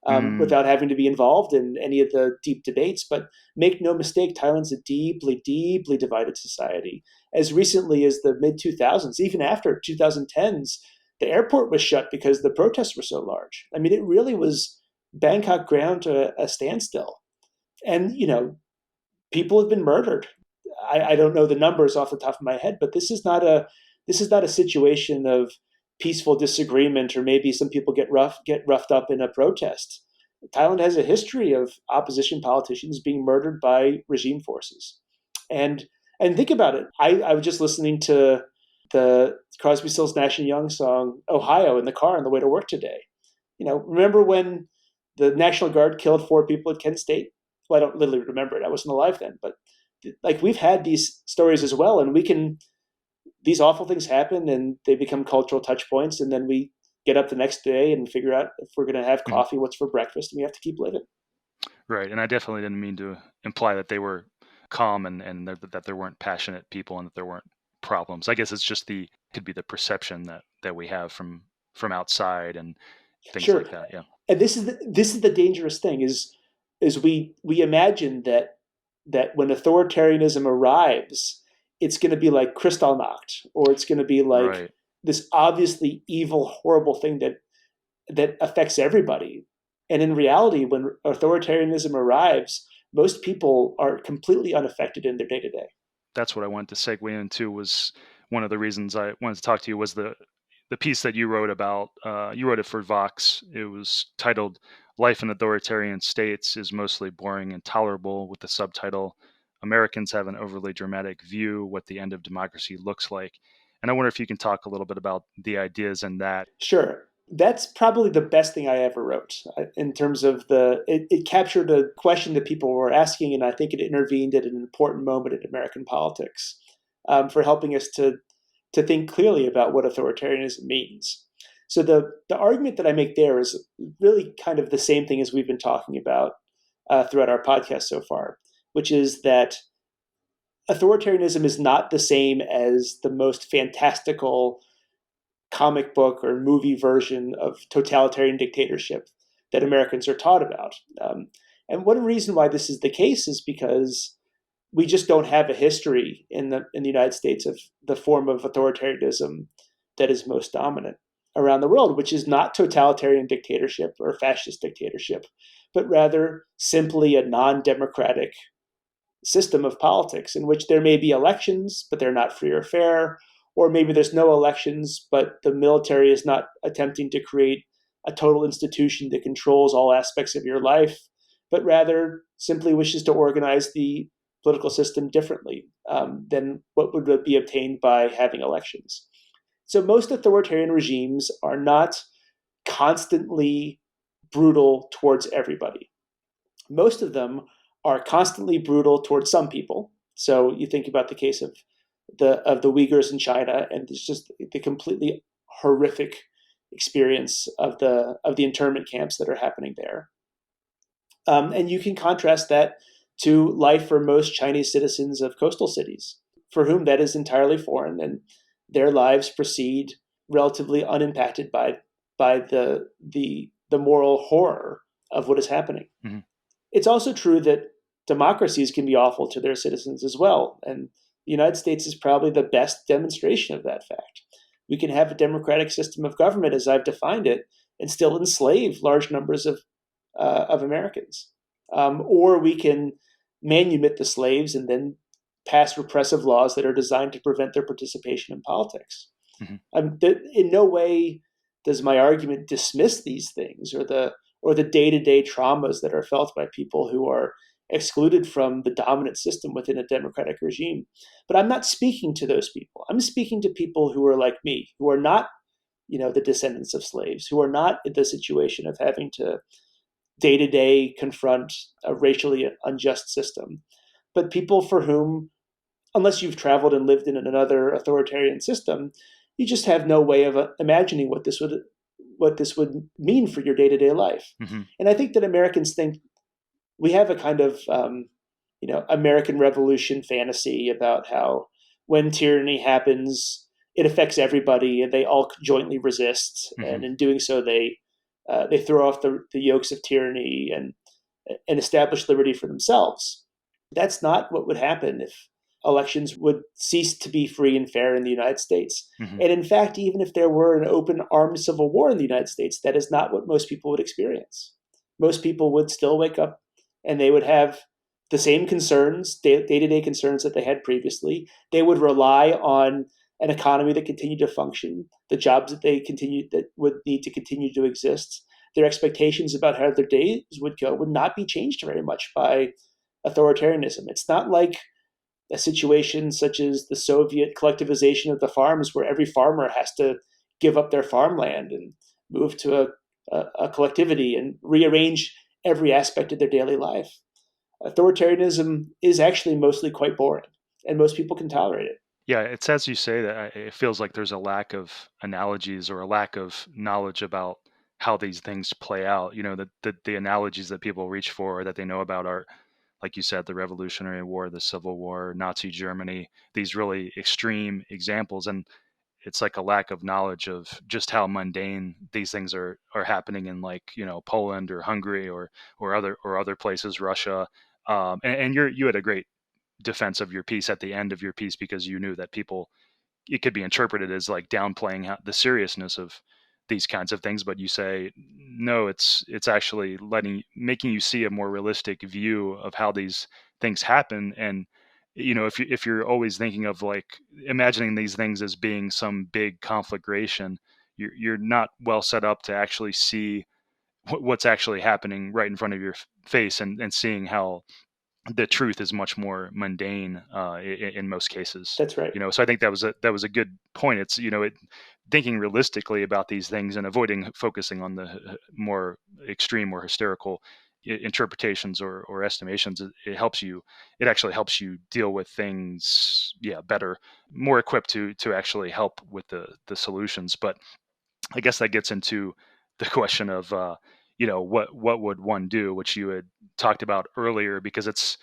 A: Mm,
B: without having to be involved in any of the deep debates. But make no mistake, Thailand's a deeply, deeply divided society. As recently as the mid 2000s, even after 2010s, the airport was shut because the protests were so large. I mean, it really was Bangkok ground to a standstill. And people have been murdered. I don't know the numbers off the top of my head, but this is not a situation of peaceful disagreement, or maybe some people get roughed up in a protest. Thailand has a history of opposition politicians being murdered by regime forces, and think about it. I was just listening to the Crosby, Stills, Nash and Young song "Ohio" in the car on the way to work today. Remember when the National Guard killed 4 people at Kent State? Well, I don't literally remember it. I wasn't alive then, but like we've had these stories as well, and these awful things happen and they become cultural touch points, and then we get up the next day and figure out if we're going to have
A: mhm.
B: coffee, what's for breakfast, and we have to keep living.
A: Right, and I definitely didn't mean to imply that they were calm and that there weren't passionate people and that there weren't problems. I guess it's just could be the perception that we have from outside and things
B: Sure.
A: like that. Yeah.
B: And this is the dangerous thing is we imagine that when authoritarianism arrives, it's going to be like Kristallnacht, or it's going to be like
A: Right.
B: this obviously evil, horrible thing that affects everybody. And in reality, when authoritarianism arrives, most people are completely unaffected in their day to day.
A: That's what I wanted to segue into. Was one of the reasons I wanted to talk to you was the piece that you wrote about. You wrote it for Vox. It was titled "Life in Authoritarian States is Mostly Boring and Tolerable," with the subtitle "Americans Have an Overly Dramatic View What the End of Democracy Looks Like." And I wonder if you can talk a little bit about the ideas in that.
B: Sure. That's probably the best thing I ever wrote in terms of it captured a question that people were asking, and I think it intervened at an important moment in American politics for helping us to think clearly about what authoritarianism means. So the argument that I make there is really kind of the same thing as we've been talking about throughout our podcast so far, which is that authoritarianism is not the same as the most fantastical comic book or movie version of totalitarian dictatorship that Americans are taught about. And one reason why this is the case is because we just don't have a history in the United States of the form of authoritarianism that is most dominant around the world, which is not totalitarian dictatorship or fascist dictatorship, but rather simply a non-democratic system of politics in which there may be elections, but they're not free or fair, or maybe there's no elections, but the military is not attempting to create a total institution that controls all aspects of your life, but rather simply wishes to organize the political system differently than what would be obtained by having elections. So most authoritarian regimes are not constantly brutal towards everybody. Most of them are constantly brutal towards some people. So you think about the case of the Uyghurs in China, and it's just the completely horrific experience of the internment camps that are happening there. And you can contrast that to life for most Chinese citizens of coastal cities, for whom that is entirely foreign, and their lives proceed relatively unimpacted by the moral horror of what is happening.
A: Mm-hmm.
B: It's also true that democracies can be awful to their citizens as well, and the United States is probably the best demonstration of that fact. We can have a democratic system of government, as I've defined it, and still enslave large numbers of Americans. Or we can manumit the slaves and then pass repressive laws that are designed to prevent their participation in politics.
A: Mm-hmm.
B: In no way does my argument dismiss these things or the day-to-day traumas that are felt by people who are excluded from the dominant system within a democratic regime. But I'm not speaking to those people. I'm speaking to people who are like me, who are not, the descendants of slaves, who are not in the situation of having to day-to-day confront a racially unjust system, but people for whom, unless you've traveled and lived in another authoritarian system, you just have no way of imagining what this would mean for your day-to-day life.
A: Mm-hmm.
B: And I think that Americans think we have a kind of American Revolution fantasy about how when tyranny happens, it affects everybody and they all jointly resist,
A: Mm-hmm.
B: and in doing so, they throw off the yokes of tyranny and establish liberty for themselves. That's not what would happen if elections would cease to be free and fair in the United States.
A: Mm-hmm.
B: And in fact, even if there were an open armed civil war in the United States, that is not what most people would experience. Most people would still wake up and they would have the same concerns, day-to-day concerns that they had previously. They would rely on an economy that continued to function, the jobs that would need to continue to exist. Their expectations about how their days would go would not be changed very much by authoritarianism. It's not like a situation such as the Soviet collectivization of the farms, where every farmer has to give up their farmland and move to a collectivity and rearrange every aspect of their daily life. Authoritarianism is actually mostly quite boring, and most people can tolerate it.
A: Yeah, it's as you say that it feels like there's a lack of analogies or a lack of knowledge about how these things play out. The analogies that people reach for or that they know about are, like you said, the Revolutionary War, the Civil War, Nazi Germany, these really extreme examples. And it's like a lack of knowledge of just how mundane these things are happening in, like, Poland or Hungary or other places, Russia. And you had a great defense of your piece at the end of your piece because you knew that it could be interpreted as like downplaying the seriousness of these kinds of things, but you say no, it's actually making you see a more realistic view of how these things happen. And if you're always thinking of like imagining these things as being some big conflagration, you're not well set up to actually see what's actually happening right in front of your face, and seeing how the truth is much more mundane in most cases.
B: That's right.
A: So I think that was a good point. It's thinking realistically about these things and avoiding focusing on the more extreme or hysterical interpretations or estimations. It actually helps you deal with things better, more equipped to actually help with the solutions. But I guess that gets into the question of what would one do, which you had talked about earlier, because it's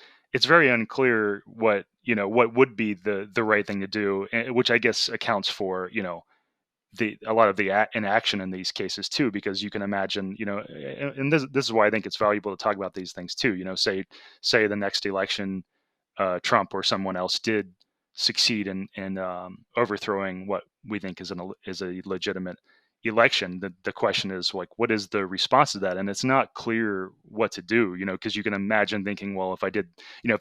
A: very unclear what would be the right thing to do, which I guess accounts for a lot of the inaction in these cases too, because you can imagine and this is why I think it's valuable to talk about these things too. Say the next election, Trump or someone else did succeed in overthrowing what we think is a legitimate election. The question is like, what is the response to that? And it's not clear what to do, because you can imagine thinking, well, if I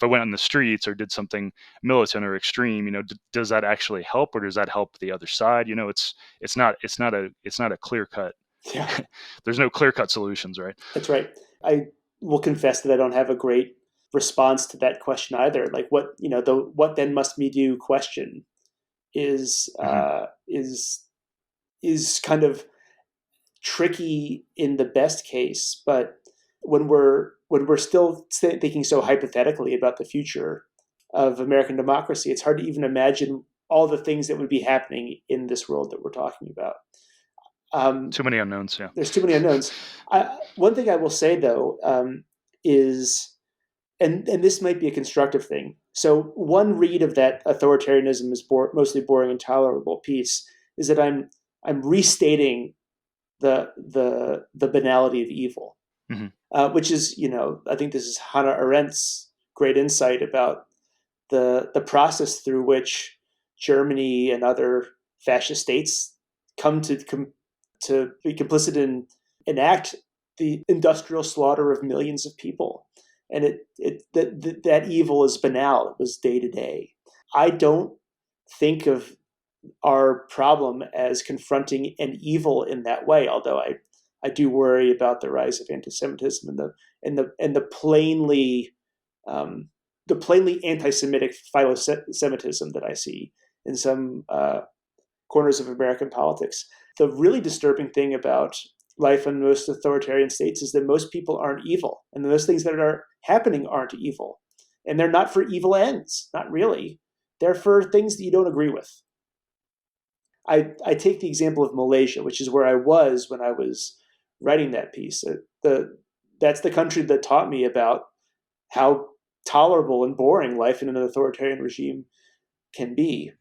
A: went on the streets or did something militant or extreme, does that actually help, or does that help the other side? It's not a clear cut.
B: Yeah,
A: There's no clear cut solutions, right?
B: that's right. I will confess that I don't have a great response to that question either. Like what then must we do question is is kind of tricky in the best case, but when we're still thinking so hypothetically about the future of American democracy, it's hard to even imagine all the things that would be happening in this world that we're talking about.
A: Too many unknowns. Yeah,
B: there's too many unknowns. One thing I will say though is, and this might be a constructive thing. So one read of that authoritarianism is mostly boring and tolerable piece is that I'm restating the banality of evil, which is I think this is Hannah Arendt's great insight about the process through which Germany and other fascist states come to be complicit in enact the industrial slaughter of millions of people, and that evil is banal. It was day to day. I don't think of our problem as confronting an evil in that way, although I do worry about the rise of anti-Semitism and the plainly anti-Semitic philo-Semitism that I see in some corners of American politics. The really disturbing thing about life in most authoritarian states is that most people aren't evil, and those things that are happening aren't evil, and they're not for evil ends. Not really. They're for things that you don't agree with. I take the example of Malaysia, which is where I was when I was writing that piece. That's the country that taught me about how tolerable and boring life in an authoritarian regime can be.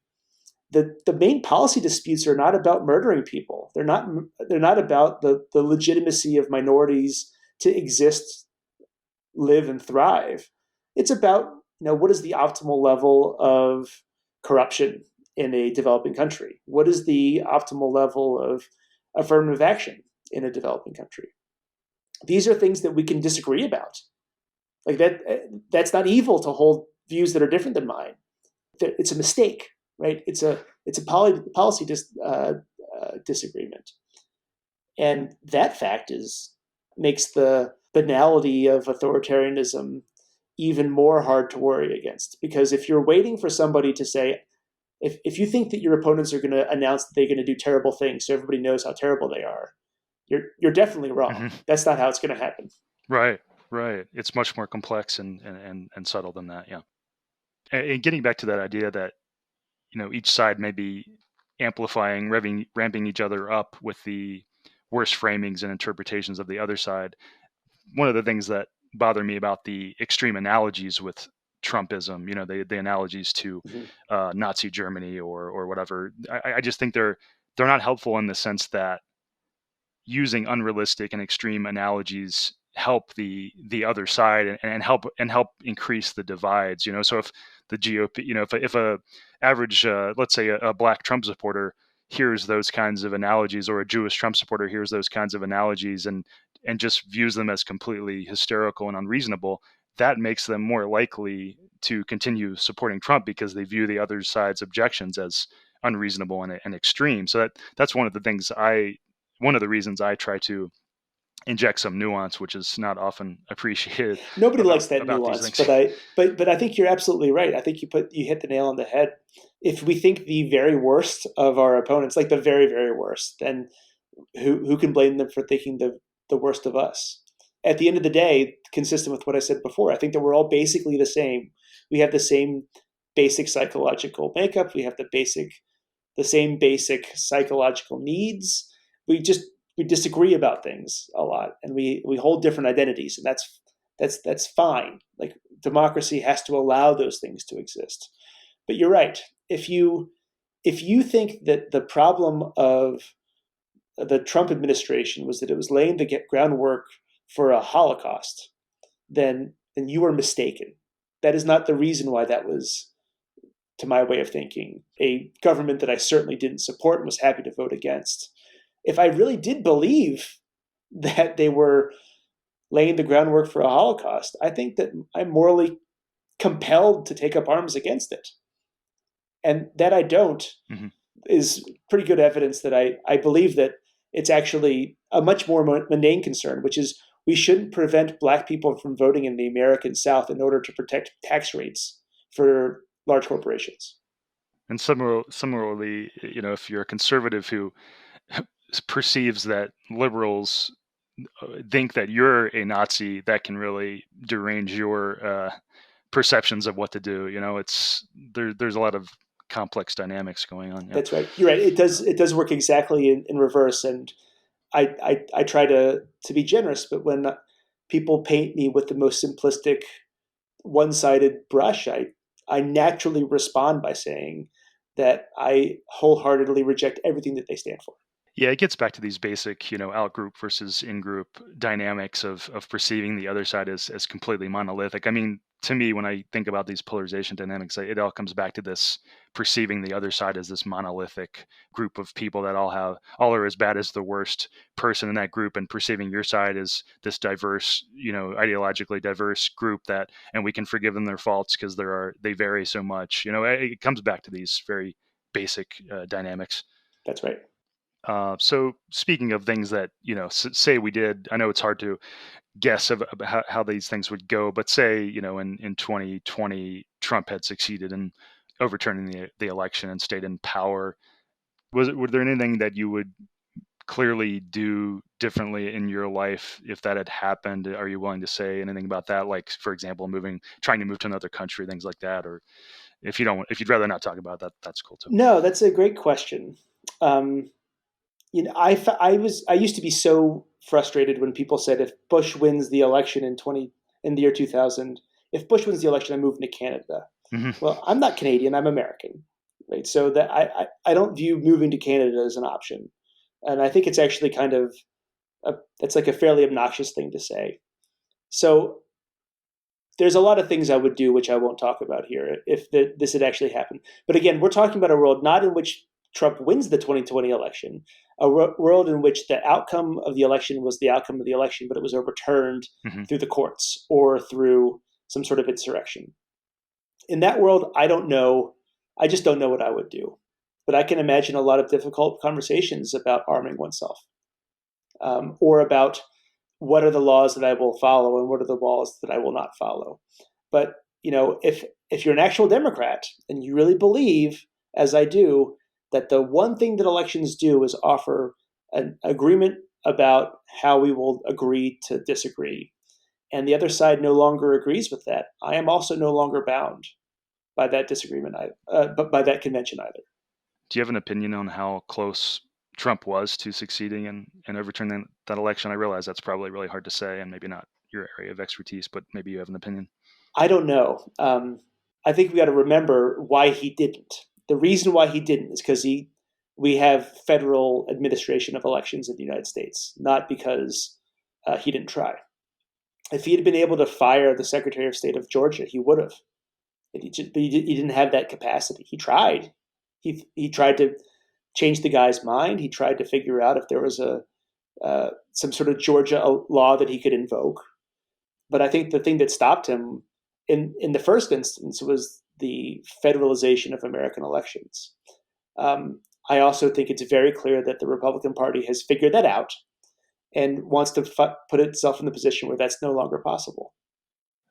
B: The main policy disputes are not about murdering people. They're not about the legitimacy of minorities to exist, live, and thrive. It's about what is the optimal level of corruption in a developing country? What is the optimal level of affirmative action in a developing country? These are things that we can disagree about. Like that's not evil to hold views that are different than mine. It's a mistake, right? It's a policy disagreement, and that fact makes the banality of authoritarianism even more hard to worry against. Because if you're waiting for somebody to say, if you think that your opponents are going to announce that they're going to do terrible things so everybody knows how terrible they are, you're definitely wrong. Mm-hmm. That's not how it's going to happen.
A: Right. It's much more complex and subtle than that. Yeah. And getting back to that idea that, each side may be amplifying, ramping each other up with the worst framings and interpretations of the other side. One of the things that bother me about the extreme analogies with Trumpism, the analogies to Nazi Germany or whatever, I just think they're not helpful in the sense that using unrealistic and extreme analogies help the other side and help increase the divides. So if the GOP. If a average, let's say a black Trump supporter hears those kinds of analogies, or a Jewish Trump supporter hears those kinds of analogies and just views them as completely hysterical and unreasonable, that makes them more likely to continue supporting Trump because they view the other side's objections as unreasonable and extreme. So that's one of the reasons I try to inject some nuance, which is not often appreciated.
B: Nobody likes that
A: about
B: nuance,
A: these things.
B: but I think you're absolutely right. I think you hit the nail on the head. If we think the very worst of our opponents, like the very, very worst, then who can blame them for thinking the worst of us? At the end of the day, consistent with what I said before, I think that we're all basically the same. We have the same basic psychological makeup. We have the same basic psychological needs. We disagree about things a lot, and we hold different identities, and that's fine. Like, democracy has to allow those things to exist. But you're right. If you think that the problem of the Trump administration was that it was laying the groundwork for a Holocaust, then you are mistaken. That is not the reason why that was, to my way of thinking, a government that I certainly didn't support and was happy to vote against. If I really did believe that they were laying the groundwork for a Holocaust, I think that I'm morally compelled to take up arms against it. And that I don't is pretty good evidence that I believe that it's actually a much more mundane concern, which is we shouldn't prevent Black people from voting in the American South in order to protect tax rates for large corporations.
A: And similarly, if you're a conservative who perceives that liberals think that you're a Nazi, that can really derange your perceptions of what to do. There's a lot of complex dynamics going on. Yeah.
B: That's right. You're right. It does work exactly in reverse. And I try to be generous, but when people paint me with the most simplistic, one-sided brush, I naturally respond by saying that I wholeheartedly reject everything that they stand for.
A: Yeah, it gets back to these basic, out-group versus in-group dynamics of perceiving the other side as completely monolithic. I mean, to me, when I think about these polarization dynamics, it all comes back to this perceiving the other side as this monolithic group of people that all are as bad as the worst person in that group, and perceiving your side as this diverse, ideologically diverse group and we can forgive them their faults because they vary so much. It comes back to these very basic dynamics.
B: That's right.
A: So speaking of things that, say we did, I know it's hard to guess about how these things would go, but say, in 2020, Trump had succeeded in overturning the election and stayed in power. Were there anything that you would clearly do differently in your life if that had happened? Are you willing to say anything about that? Like, for example, trying to move to another country, things like that, or if you'd rather not talk about that, that's cool too.
B: No, that's a great question. I used to be so frustrated when people said if Bush wins the election in the year 2000, if Bush wins the election, I'm moving to Canada. Mm-hmm. Well, I'm not Canadian, I'm American, right? So that I don't view moving to Canada as an option, and I think it's actually kind of it's like a fairly obnoxious thing to say. So there's a lot of things I would do which I won't talk about here if this had actually happened. But again, we're talking about a world not in which Trump wins the 2020 election, a world in which the outcome of the election was the outcome of the election, but it was overturned through the courts or through some sort of insurrection. In that world, I don't know. I just don't know what I would do. But I can imagine a lot of difficult conversations about arming oneself, or about what are the laws that I will follow and what are the laws that I will not follow. But if you're an actual Democrat and you really believe, as I do, that the one thing that elections do is offer an agreement about how we will agree to disagree, and the other side no longer agrees with that, I am also no longer bound by that disagreement, but by that convention either.
A: Do you have an opinion on how close Trump was to succeeding and overturning that election? I realize that's probably really hard to say and maybe not your area of expertise, but maybe you have an opinion.
B: I don't know. I think we got to remember why he didn't. The reason why he didn't is because we have federal administration of elections in the United States, not because he didn't try. If he had been able to fire the Secretary of State of Georgia, he would have. But he didn't have that capacity. He tried. He tried to change the guy's mind. He tried to figure out if there was some sort of Georgia law that he could invoke. But I think the thing that stopped him in the first instance was the federalization of American elections. I also think it's very clear that the Republican Party has figured that out and wants to put itself in the position where that's no longer possible.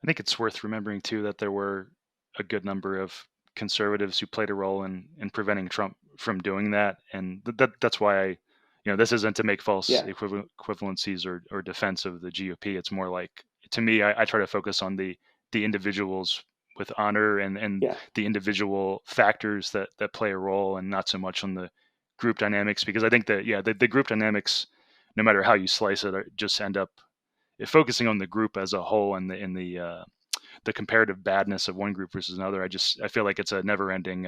A: I think it's worth remembering, too, that there were a good number of conservatives who played a role in preventing Trump from doing that. And that's why this isn't to make false equivalencies or defense of the GOP. It's more like, to me, I try to focus on the individuals with honor and the individual factors that play a role, and not so much on the group dynamics, because I think that, the group dynamics, no matter how you slice it, just end up focusing on the group as a whole and the comparative badness of one group versus another. I feel like it's a never-ending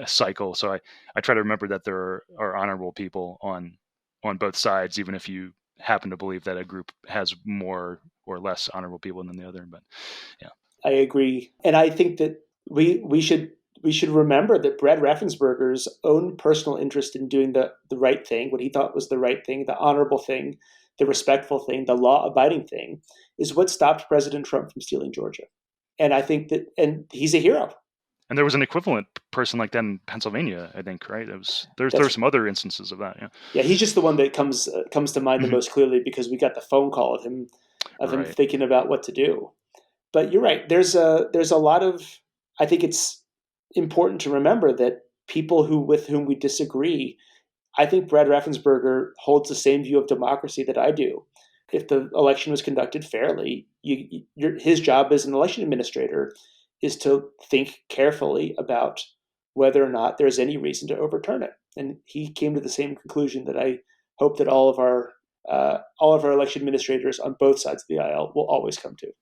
A: cycle. So I try to remember that there are honorable people on both sides, even if you happen to believe that a group has more or less honorable people than the other. But
B: I agree, and I think that we should remember that Brad Raffensperger's own personal interest in doing the right thing, what he thought was the right thing, the honorable thing, the respectful thing, the law-abiding thing, is what stopped President Trump from stealing Georgia. And I think that, and he's a hero.
A: And there was an equivalent person like that in Pennsylvania, I think, right? There were some other instances of that.
B: Yeah, he's just the one that comes to mind the most clearly, because we got the phone call of him thinking about what to do. But you're right. There's a lot of, I think it's important to remember that people with whom we disagree, I think Brad Raffensperger holds the same view of democracy that I do. If the election was conducted fairly, his job as an election administrator is to think carefully about whether or not there's any reason to overturn it. And he came to the same conclusion that I hope that all of our election administrators on both sides of the aisle will always come to.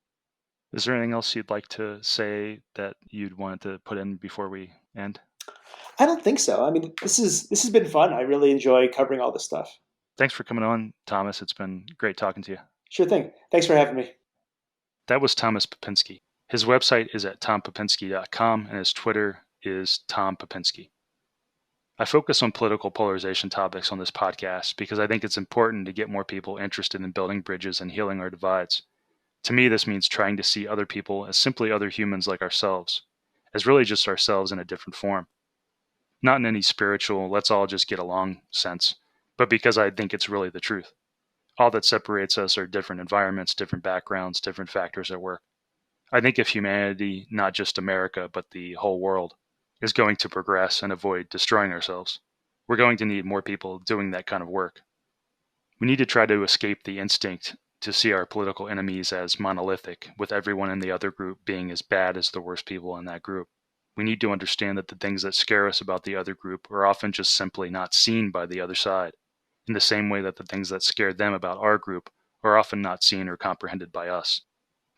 A: Is there anything else you'd like to say that you'd want to put in before we end?
B: I don't think so. I mean, this has been fun. I really enjoy covering all this stuff.
A: Thanks for coming on, Thomas. It's been great talking to you.
B: Sure thing. Thanks for having me.
A: That was Thomas Pepinsky. His website is at tompepinsky.com, and his Twitter is Tom Pepinsky. I focus on political polarization topics on this podcast because I think it's important to get more people interested in building bridges and healing our divides. To me, this means trying to see other people as simply other humans like ourselves, as really just ourselves in a different form. Not in any spiritual, let's all just get along sense, but because I think it's really the truth. All that separates us are different environments, different backgrounds, different factors at work. I think if humanity, not just America, but the whole world, is going to progress and avoid destroying ourselves, we're going to need more people doing that kind of work. We need to try to escape the instinct to see our political enemies as monolithic, with everyone in the other group being as bad as the worst people in that group. We need to understand that the things that scare us about the other group are often just simply not seen by the other side, in the same way that the things that scare them about our group are often not seen or comprehended by us.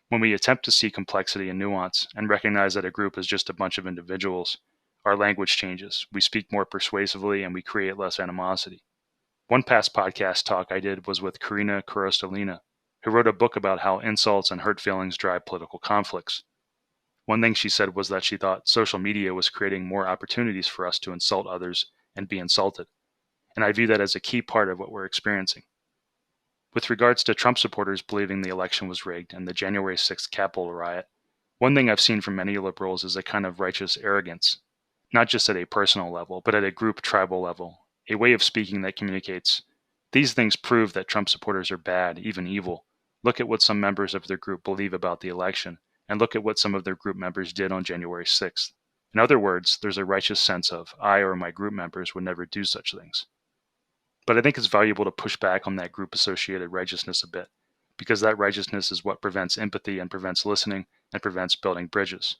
A: When we attempt to see complexity and nuance and recognize that a group is just a bunch of individuals, our language changes, we speak more persuasively, and we create less animosity. One past podcast talk I did was with Karina Korostalina, who wrote a book about how insults and hurt feelings drive political conflicts. One thing she said was that she thought social media was creating more opportunities for us to insult others and be insulted, and I view that as a key part of what we're experiencing. With regards to Trump supporters believing the election was rigged and the January 6th Capitol riot, one thing I've seen from many liberals is a kind of righteous arrogance, not just at a personal level, but at a group tribal level, a way of speaking that communicates, these things prove that Trump supporters are bad, even evil. Look at what some members of their group believe about the election, and look at what some of their group members did on January 6th. In other words, there's a righteous sense of, I or my group members would never do such things. But I think it's valuable to push back on that group-associated righteousness a bit, because that righteousness is what prevents empathy and prevents listening and prevents building bridges.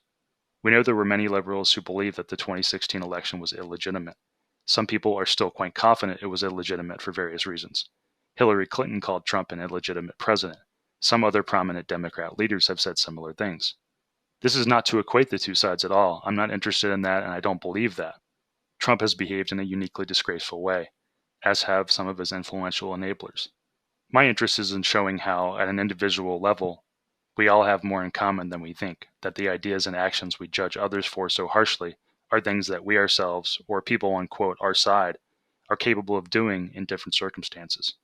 A: We know there were many liberals who believed that the 2016 election was illegitimate. Some people are still quite confident it was illegitimate for various reasons. Hillary Clinton called Trump an illegitimate president. Some other prominent Democrat leaders have said similar things. This is not to equate the two sides at all. I'm not interested in that, and I don't believe that. Trump has behaved in a uniquely disgraceful way, as have some of his influential enablers. My interest is in showing how, at an individual level, We all have more in common than we think, that the ideas and actions we judge others for so harshly are things that we ourselves, or people on quote our side, are capable of doing in different circumstances.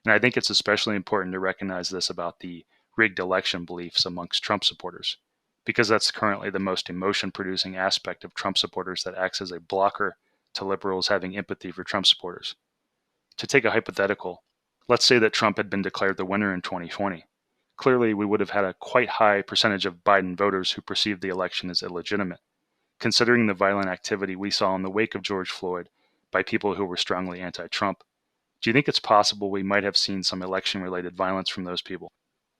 A: And I think it's especially important to recognize this about the rigged election beliefs amongst Trump supporters, because that's currently the most emotion-producing aspect of Trump supporters that acts as a blocker to liberals having empathy for Trump supporters. To take a hypothetical, let's say that Trump had been declared the winner in 2020. Clearly, we would have had a quite high percentage of Biden voters who perceived the election as illegitimate, considering the violent activity we saw in the wake of George Floyd by people who were strongly anti-Trump. Do you think it's possible we might have seen some election-related violence from those people?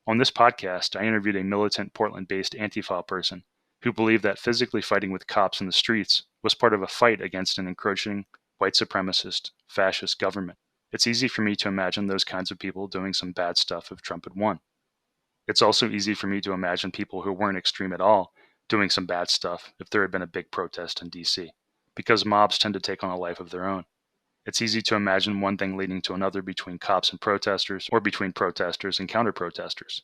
A: On this podcast, I interviewed a militant Portland-based Antifa person who believed that physically fighting with cops in the streets was part of a fight against an encroaching, white supremacist, fascist government. It's easy for me to imagine those kinds of people doing some bad stuff if Trump had won. It's also easy for me to imagine people who weren't extreme at all doing some bad stuff if there had been a big protest in DC, because mobs tend to take on a life of their own. It's easy to imagine one thing leading to another between cops and protesters, or between protesters and counter-protesters.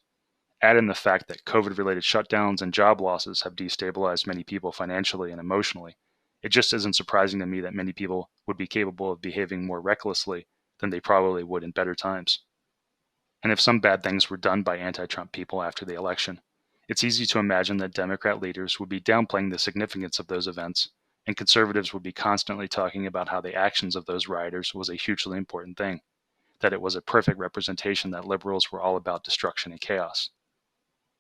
A: Add in the fact that COVID-related shutdowns and job losses have destabilized many people financially and emotionally. It just isn't surprising to me that many people would be capable of behaving more recklessly than they probably would in better times. And if some bad things were done by anti-Trump people after the election, it's easy to imagine that Democrat leaders would be downplaying the significance of those events, and conservatives would be constantly talking about how the actions of those rioters was a hugely important thing, that it was a perfect representation that liberals were all about destruction and chaos.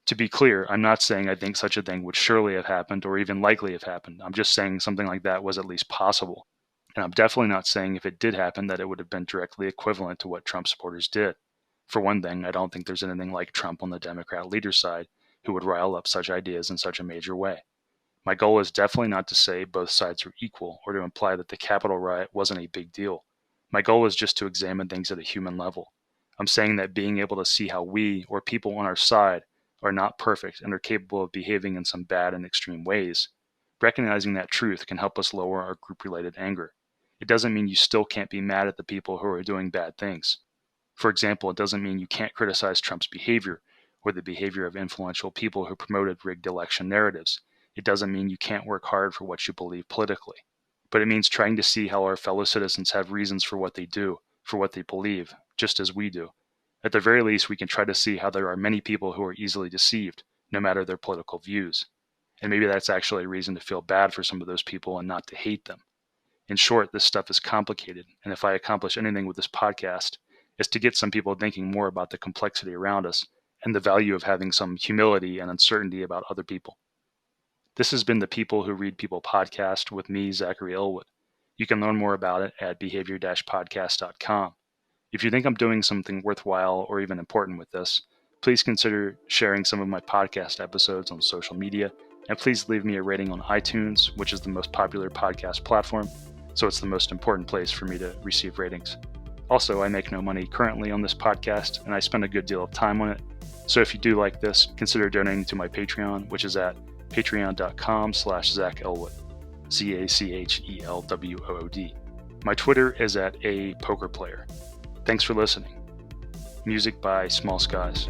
A: To be clear, I'm not saying I think such a thing would surely have happened or even likely have happened. I'm just saying something like that was at least possible. And I'm definitely not saying if it did happen that it would have been directly equivalent to what Trump supporters did. For one thing, I don't think there's anything like Trump on the Democrat leader's side who would rile up such ideas in such a major way. My goal is definitely not to say both sides are equal or to imply that the Capitol riot wasn't a big deal. My goal is just to examine things at a human level. I'm saying that being able to see how we, or people on our side, are not perfect and are capable of behaving in some bad and extreme ways, recognizing that truth can help us lower our group-related anger. It doesn't mean you still can't be mad at the people who are doing bad things. For example, it doesn't mean you can't criticize Trump's behavior or the behavior of influential people who promoted rigged election narratives. It doesn't mean you can't work hard for what you believe politically. But it means trying to see how our fellow citizens have reasons for what they do, for what they believe, just as we do. At the very least, we can try to see how there are many people who are easily deceived, no matter their political views. And maybe that's actually a reason to feel bad for some of those people and not to hate them. In short, this stuff is complicated, and if I accomplish anything with this podcast, it's to get some people thinking more about the complexity around us and the value of having some humility and uncertainty about other people. This has been the People Who Read People podcast with me, Zachary Elwood. You can learn more about it at behavior-podcast.com. If you think I'm doing something worthwhile or even important with this, please consider sharing some of my podcast episodes on social media, and please leave me a rating on iTunes, which is the most popular podcast platform, so it's the most important place for me to receive ratings. Also, I make no money currently on this podcast, and I spend a good deal of time on it, so if you do like this, consider donating to my Patreon, which is at patreon.com/Zach Elwood, ZACHELWOOD. My Twitter is at @apokerplayer. Thanks for listening. Music by Small Skies.